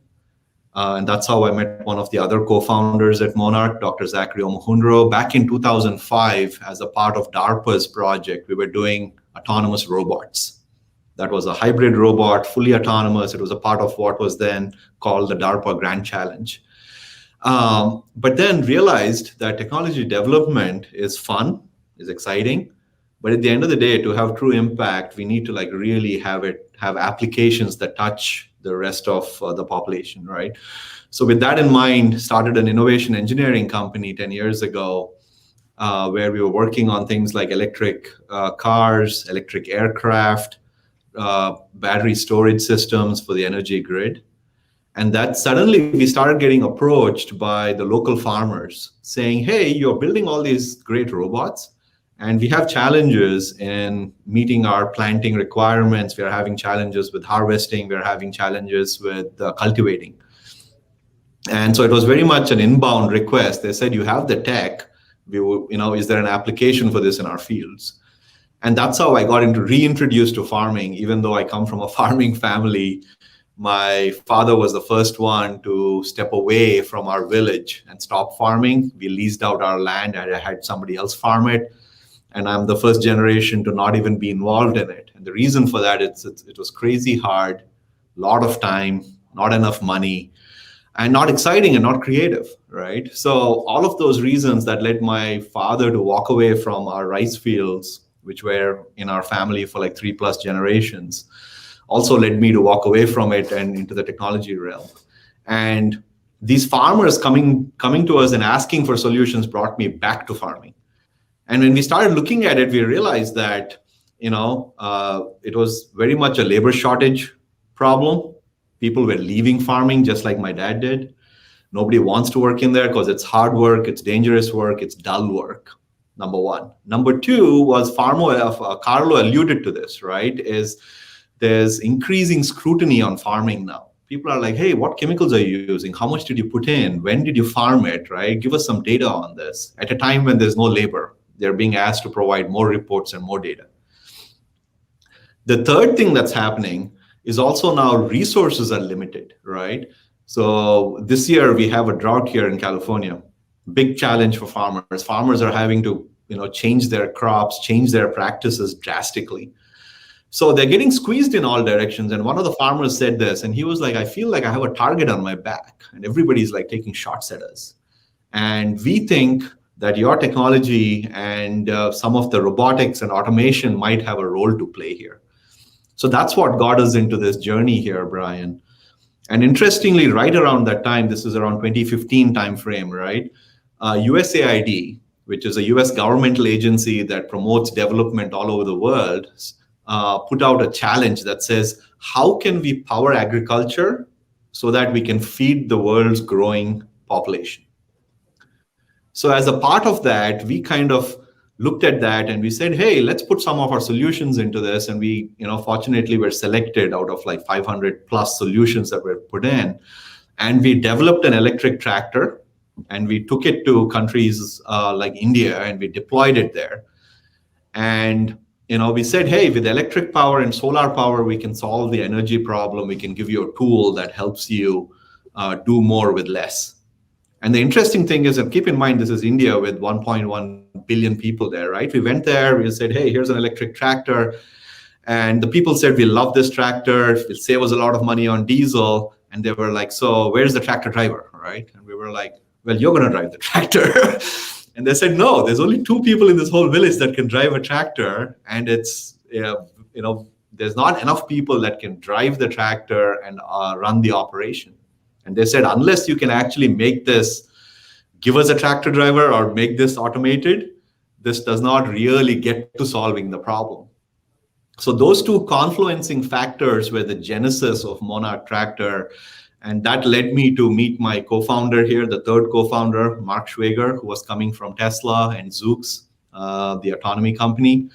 And that's how I met one of the other co-founders at Monarch, Dr. Zachary Omohundro. Back in 2005, as a part of DARPA's project, we were doing autonomous robots. That was a hybrid robot, fully autonomous. It was a part of what was then called the DARPA Grand Challenge. But then realized that technology development is fun, is exciting. But at the end of the day, to have true impact, we need to really have applications that touch the rest of the population, right? So with that in mind, started an innovation engineering company 10 years ago, where we were working on things like electric cars, electric aircraft, battery storage systems for the energy grid. And that suddenly we started getting approached by the local farmers saying, hey, you're building all these great robots, and we have challenges in meeting our planting requirements. We are having challenges with harvesting. We are having challenges with cultivating. And so it was very much an inbound request. They said, you have the tech. Is there an application for this in our fields? And that's how I got reintroduced to farming, even though I come from a farming family. My father was the first one to step away from our village and stop farming. We leased out our land and I had somebody else farm it. And I'm the first generation to not even be involved in it. And the reason for that, it was crazy hard, a lot of time, not enough money, and not exciting and not creative, right? So all of those reasons that led my father to walk away from our rice fields, which were in our family for 3+ generations, also led me to walk away from it and into the technology realm. And these farmers coming to us and asking for solutions brought me back to farming. And when we started looking at it, we realized that, it was very much a labor shortage problem. People were leaving farming just like my dad did. Nobody wants to work in there because it's hard work, it's dangerous work, it's dull work, number one. Number two was Carlo alluded to this, right? There's increasing scrutiny on farming now. People are like, hey, what chemicals are you using? How much did you put in? When did you farm it, right? Give us some data on this. At a time when there's no labor, they're being asked to provide more reports and more data. The third thing that's happening is also now resources are limited, right? So this year we have a drought here in California. Big challenge for farmers. Farmers are having to, change their crops, change their practices drastically. So they're getting squeezed in all directions. And one of the farmers said this, and he was like, I feel like I have a target on my back and everybody's taking shots at us. And we think that your technology and some of the robotics and automation might have a role to play here. So that's what got us into this journey here, Brian. And interestingly, right around that time, this is around 2015 timeframe, right? USAID, which is a US governmental agency that promotes development all over the world, put out a challenge that says, how can we power agriculture so that we can feed the world's growing population? So as a part of that, we kind of looked at that and we said, hey, let's put some of our solutions into this. And we, fortunately were selected out of like 500 plus solutions that were put in. And we developed an electric tractor and we took it to countries like India and we deployed it there. And we said, hey, with electric power and solar power, we can solve the energy problem. We can give you a tool that helps you do more with less. And the interesting thing is, and keep in mind, this is India with 1.1 billion people there, right? We went there, we said, hey, here's an electric tractor. And the people said, we love this tractor. It'll save us a lot of money on diesel. And they were like, so where's the tractor driver, right? And we were like, well, you're going to drive the tractor. And they said, no, there's only 2 people in this whole village that can drive a tractor. And it's, there's not enough people that can drive the tractor and run the operation. And they said, unless you can actually make this, give us a tractor driver or make this automated, this does not really get to solving the problem. So those 2 confluencing factors were the genesis of Monarch Tractor. And that led me to meet my co-founder here, the 3rd co-founder, Mark Schwager, who was coming from Tesla and Zoox, the autonomy company.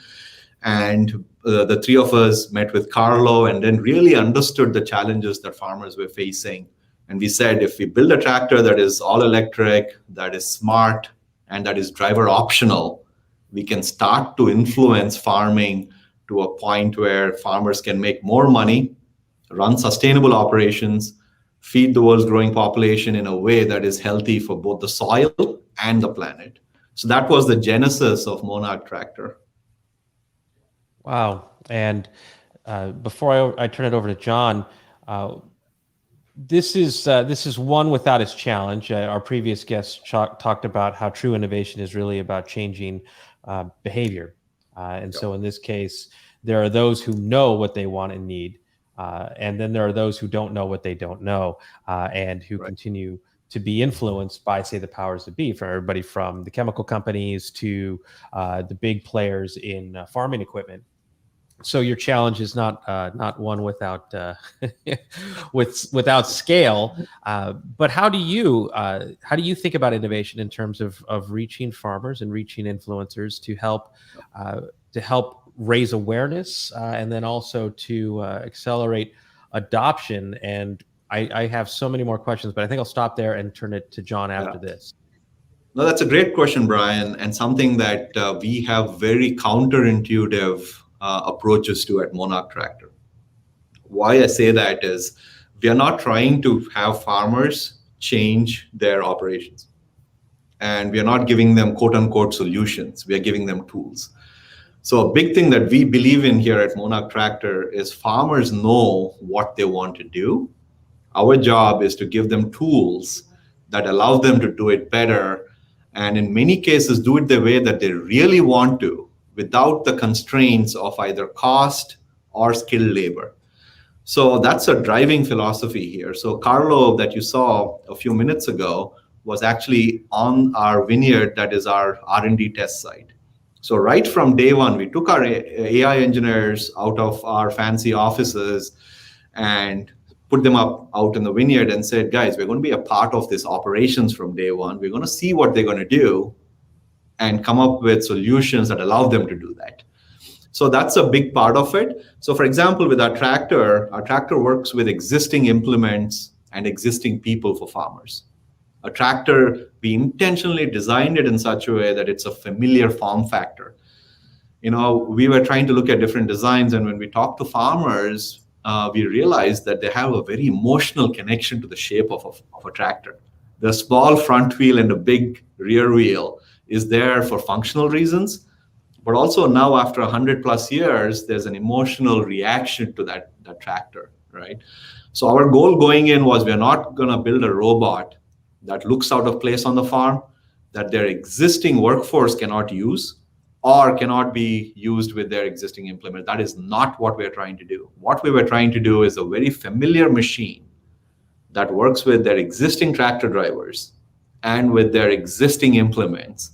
And the 3 of us met with Carlo and then really understood the challenges that farmers were facing. And we said, if we build a tractor that is all electric, that is smart, and that is driver optional, we can start to influence farming to a point where farmers can make more money, run sustainable operations, feed the world's growing population in a way that is healthy for both the soil and the planet. So that was the genesis of Monarch Tractor. Wow. And before I turn it over to John, this is one without its challenge. Our previous guest talked about how true innovation is really about changing behavior. So in this case, there are those who know what they want and need. And then there are those who don't know what they don't know and who continue to be influenced by, say, the powers that be, for everybody from the chemical companies to the big players in farming equipment. So your challenge is not one without without scale. But how do you think about innovation in terms of reaching farmers and reaching influencers to help raise awareness and then also to accelerate adoption? And I have so many more questions, but I think I'll stop there and turn it to John after this. No, that's a great question, Brian, and something that we have very counterintuitive approaches to at Monarch Tractor. Why I say that is we are not trying to have farmers change their operations. And we are not giving them quote unquote solutions. We are giving them tools. So a big thing that we believe in here at Monarch Tractor is farmers know what they want to do. Our job is to give them tools that allow them to do it better. And in many cases, do it the way that they really want to, without the constraints of either cost or skilled labor. So that's a driving philosophy here. So Carlo, that you saw a few minutes ago, was actually on our vineyard that is our R&D test site. So right from day one, we took our AI engineers out of our fancy offices and put them out in the vineyard and said, guys, we're going to be a part of this operations from day one. We're going to see what they're going to do and come up with solutions that allow them to do that. So that's a big part of it. So for example, with our tractor works with existing implements and existing people for farmers. A tractor, we intentionally designed it in such a way that it's a familiar form factor. We were trying to look at different designs, and when we talked to farmers, we realized that they have a very emotional connection to the shape of a tractor. The small front wheel and the big rear wheel is there for functional reasons, but also now after 100+ years, there's an emotional reaction to that tractor, right? So our goal going in was we're not going to build a robot that looks out of place on the farm, that their existing workforce cannot use or cannot be used with their existing implement. That is not what we're trying to do. What we were trying to do is a very familiar machine that works with their existing tractor drivers and with their existing implements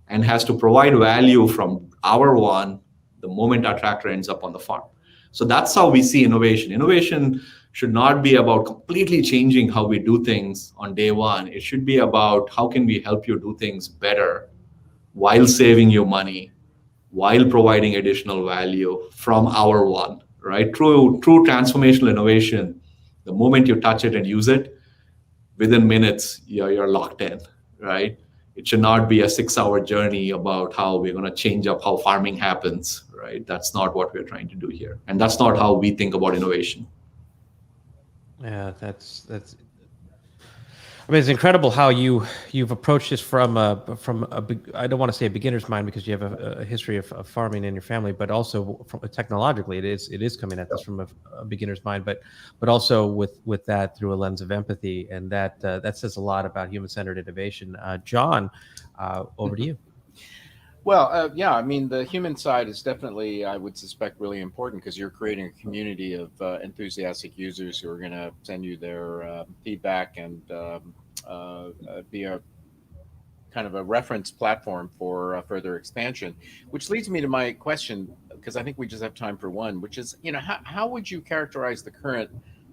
and has to provide value from hour one the moment our tractor ends up on the farm. So that's how we see innovation. Innovation should not be about completely changing how we do things on day one. It should be about how can we help you do things better while saving you money, while providing additional value from hour one, right? True transformational innovation. The moment you touch it and use it, within minutes, you're locked in, right? It should not be a 6-hour journey about how we're going to change up how farming happens, right? That's not what we're trying to do here. And that's not how we think about innovation. Yeah, that's. I mean, it's incredible how you've approached this from I don't want to say a beginner's mind, because you have a history of farming in your family, but also from technologically, it is coming at this from a beginner's mind, but also with that through a lens of empathy, and that says a lot about human-centered innovation. John, over to you. Well, yeah, I mean, the human side is definitely, I would suspect, really important, because you're creating a community of enthusiastic users who are going to send you their feedback and be a kind of a reference platform for further expansion. Which leads me to my question, because I think we just have time for one, which is, how would you characterize the current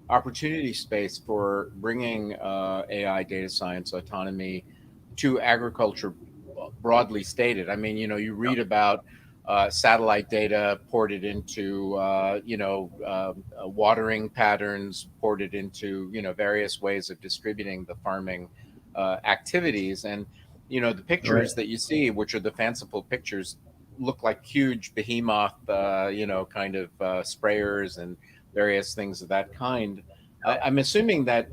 opportunity space for bringing AI, data science, autonomy to agriculture, broadly stated? I mean, you read about satellite data ported into, watering patterns, ported into, various ways of distributing the farming activities. And, the pictures that you see, which are the fanciful pictures, look like huge behemoth, kind of sprayers and various things of that kind. I'm assuming that,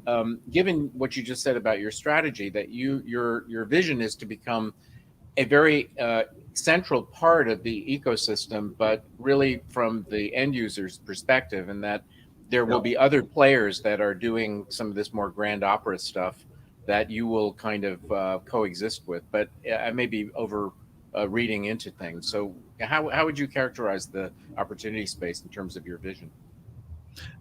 given what you just said about your strategy, that your vision is to become a very central part of the ecosystem, but really from the end user's perspective, and that there will be other players that are doing some of this more grand opera stuff that you will kind of coexist with. But I may be over reading into things. So how would you characterize the opportunity space in terms of your vision?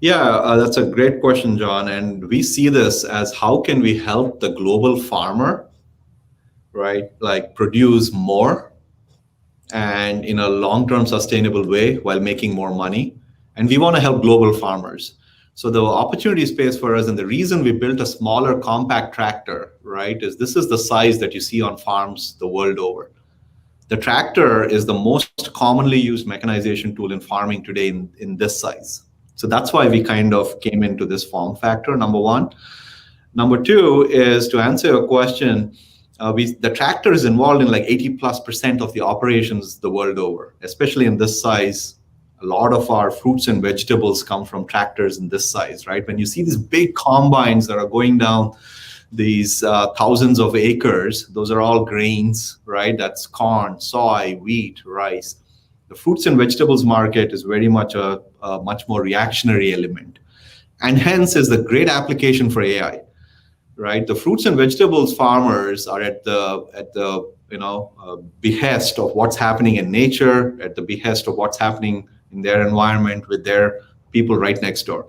Yeah, that's a great question, John. And we see this as, how can we help the global farmer, right? Like, produce more and in a long-term sustainable way while making more money. And we want to help global farmers. So the opportunity space for us, and the reason we built a smaller compact tractor, right, is this is the size that you see on farms the world over. The tractor is the most commonly used mechanization tool in farming today in this size. So that's why we kind of came into this form factor, number one. Number two is, to answer your question, the tractor is involved in like 80+% of the operations the world over, especially in this size. A lot of our fruits and vegetables come from tractors in this size, right? When you see these big combines that are going down these thousands of acres, those are all grains, right? That's corn, soy, wheat, rice. The fruits and vegetables market is very much a much more reactionary element, and hence is the great application for AI, right? The fruits and vegetables farmers are at the behest of what's happening in nature, at the behest of what's happening in their environment with their people right next door.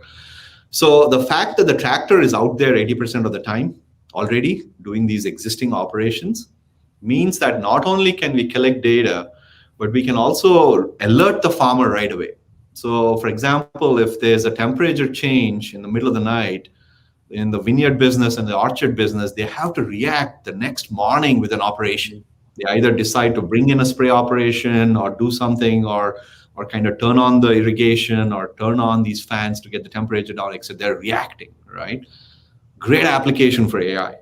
So the fact that the tractor is out there 80% of the time already doing these existing operations means that not only can we collect data, but we can also alert the farmer right away. So for example, if there's a temperature change in the middle of the night in the vineyard business and the orchard business, they have to react the next morning with an operation. They either decide to bring in a spray operation or do something, or kind of turn on the irrigation or turn on these fans to get the temperature down, except they're reacting, right? Great application for AI.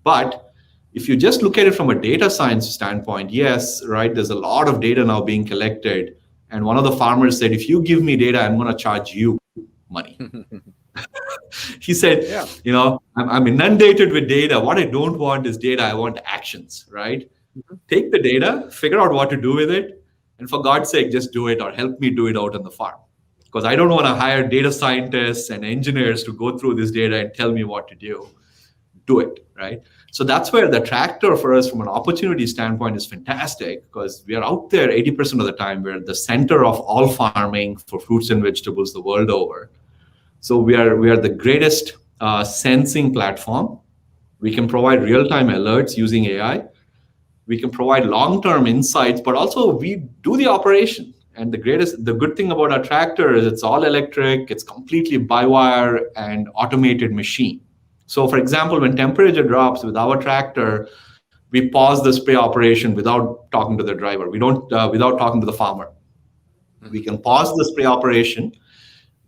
But if you just look at it from a data science standpoint, yes, right, there's a lot of data now being collected. And one of the farmers said, if you give me data, I'm going to charge you money. He said, I'm inundated with data. What I don't want is data. I want actions, right? Take the data, figure out what to do with it. And for God's sake, just do it, or help me do it out on the farm. Because I don't want to hire data scientists and engineers to go through this data and tell me what to do. Do it, right? So that's where the tractor for us from an opportunity standpoint is fantastic, because we are out there 80% of the time. We're the center of all farming for fruits and vegetables the world over. So we are the greatest sensing platform. We can provide real-time alerts using AI. We can provide long-term insights, but also we do the operation. And the good thing about our tractor is it's all electric, it's completely by-wire and automated machine. So for example, when temperature drops with our tractor, we pause the spray operation without talking to the driver. We don't, without talking to the farmer. We can pause the spray operation,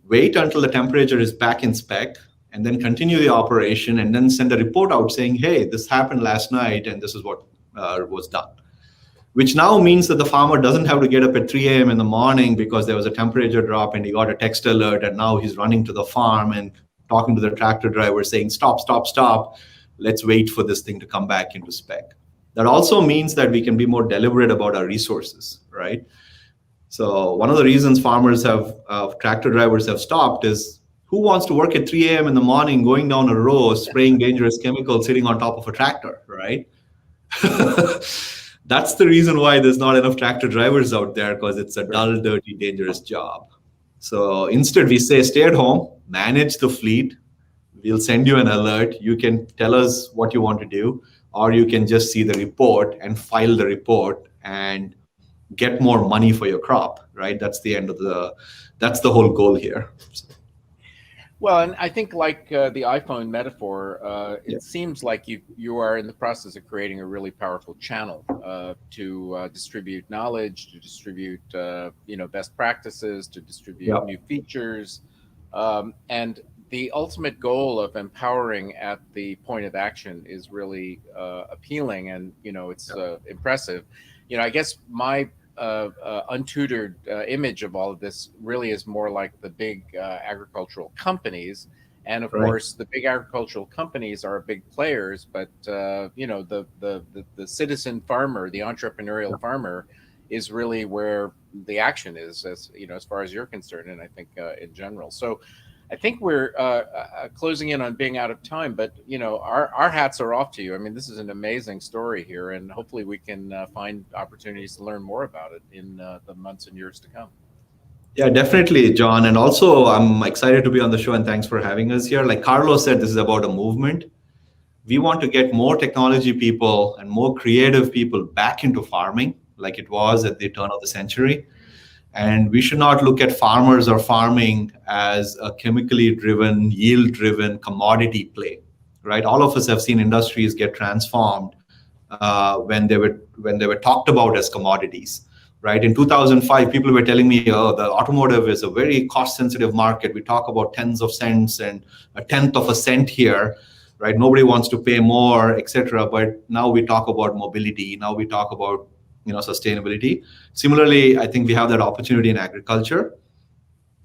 wait until the temperature is back in spec, and then continue the operation, and then send a report out saying, hey, this happened last night, and this is what was done. Which now means that the farmer doesn't have to get up at 3 a.m. in the morning because there was a temperature drop and he got a text alert, and now he's running to the farm and talking to the tractor driver saying, stop, stop, stop. Let's wait for this thing to come back into spec. That also means that we can be more deliberate about our resources, right? So one of the reasons farmers have, tractor drivers have stopped is, who wants to work at 3 a.m. in the morning, going down a row, spraying dangerous chemicals, sitting on top of a tractor, right? That's the reason why there's not enough tractor drivers out there, because it's a dull, dirty, dangerous job. So instead, we say, stay at home, manage the fleet. We'll send you an alert. You can tell us what you want to do, or you can just see the report and file the report and get more money for your crop, right? That's the end of that's the whole goal here. Well, and I think like the iPhone metaphor, it seems like you are in the process of creating a really powerful channel to distribute knowledge, to distribute best practices, to distribute new features, and the ultimate goal of empowering at the point of action is really appealing, and it's impressive. I guess my untutored image of all of this really is more like the big agricultural companies, and of course the big agricultural companies are big players, but the citizen farmer, the entrepreneurial farmer, is really where the action is, as far as you're concerned, and I think in general. So I think we're closing in on being out of time, but our hats are off to you. I mean, this is an amazing story here, and hopefully we can find opportunities to learn more about it in the months and years to come. Yeah, definitely, John. And also, I'm excited to be on the show, and thanks for having us here. Like Carlo said, this is about a movement. We want to get more technology people and more creative people back into farming, like it was at the turn of the century. And we should not look at farmers or farming as a chemically driven, yield driven commodity play, right? All of us have seen industries get transformed when they were talked about as commodities, right? In 2005, people were telling me, oh, the automotive is a very cost sensitive market. We talk about tens of cents and a tenth of a cent here, right? Nobody wants to pay more, etc. But now we talk about mobility. Now we talk about sustainability. Similarly, I think we have that opportunity in agriculture,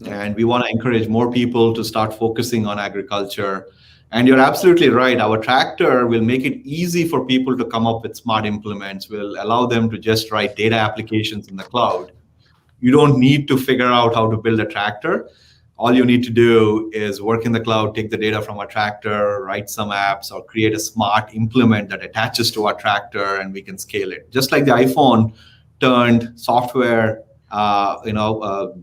and we want to encourage more people to start focusing on agriculture. And you're absolutely right. Our tractor will make it easy for people to come up with smart implements, will allow them to just write data applications in the cloud. You don't need to figure out how to build a tractor. All you need to do is work in the cloud, take the data from our tractor, write some apps, or create a smart implement that attaches to our tractor, and we can scale it. Just like the iPhone turned software,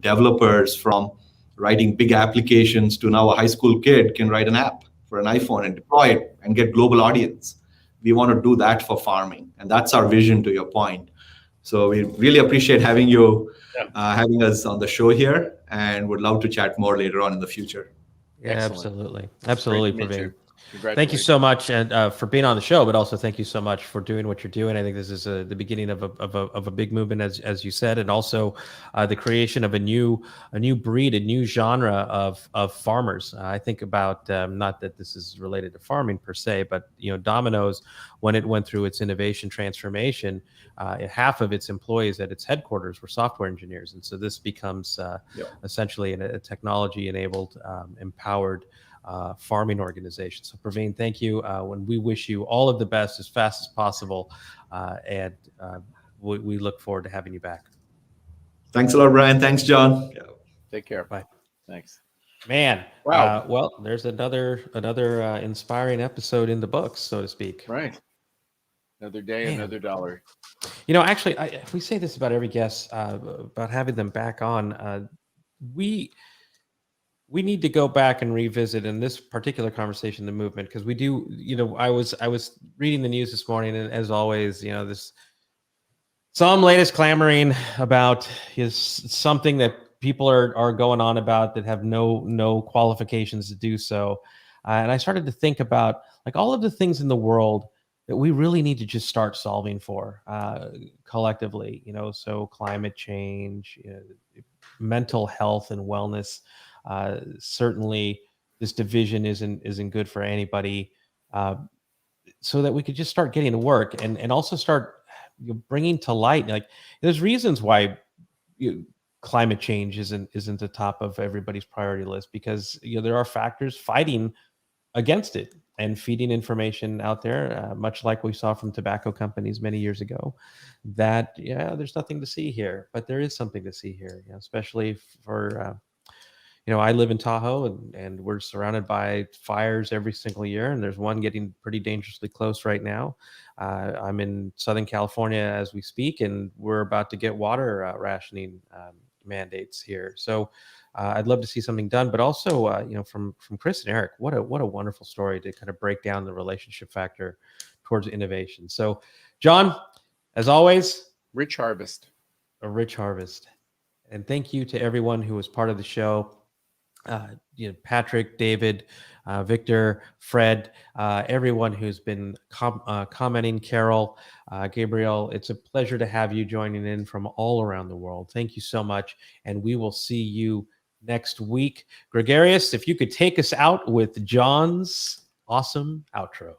developers from writing big applications to now a high school kid can write an app for an iPhone and deploy it and get global audience. We want to do that for farming, and that's our vision, to your point. So we really appreciate having you, having us on the show here, and would love to chat more later on in the future. Yeah, absolutely. Absolutely, Praveen. Thank you so much, and for being on the show, but also thank you so much for doing what you're doing. I think this is the beginning of a big movement, as you said, and also the creation of a new breed, a new genre of farmers. I think about not that this is related to farming per se, but Domino's, when it went through its innovation transformation, half of its employees at its headquarters were software engineers, and so this becomes essentially a technology-enabled, empowered farming organization. So Praveen, thank you. When we wish you all of the best as fast as possible, and we look forward to having you back. Thanks a lot, Brian. Thanks, John. Take care. Bye. Thanks. Man, wow. Well, there's another inspiring episode in the books, so to speak. Right. Another day, another dollar. Actually, we say this about every guest about having them back on. We need to go back and revisit in this particular conversation the movement, because we do. I was reading the news this morning, and as always, some latest clamoring about something that people are going on about that have no qualifications to do so, and I started to think about like all of the things in the world that we really need to just start solving for collectively. So climate change, mental health and wellness. Certainly, this division isn't good for anybody. So that we could just start getting to work and also start bringing to light, like, there's reasons why climate change isn't the top of everybody's priority list, because there are factors fighting against it and feeding information out there, much like we saw from tobacco companies many years ago, that there's nothing to see here, but there is something to see here, especially for I live in Tahoe, and we're surrounded by fires every single year, and there's one getting pretty dangerously close right now. I'm in Southern California as we speak, and we're about to get water rationing mandates here. So I'd love to see something done, but also from Chris and Eric, what a wonderful story to kind of break down the relationship factor towards innovation. So, John, as always, Rich harvest. A rich harvest. And thank you to everyone who was part of the show. Patrick, David, Victor, Fred, everyone who's been commenting, Carol, Gabriel, it's a pleasure to have you joining in from all around the world. Thank you so much. And we will see you next week. Gregarious, if you could take us out with John's awesome outro.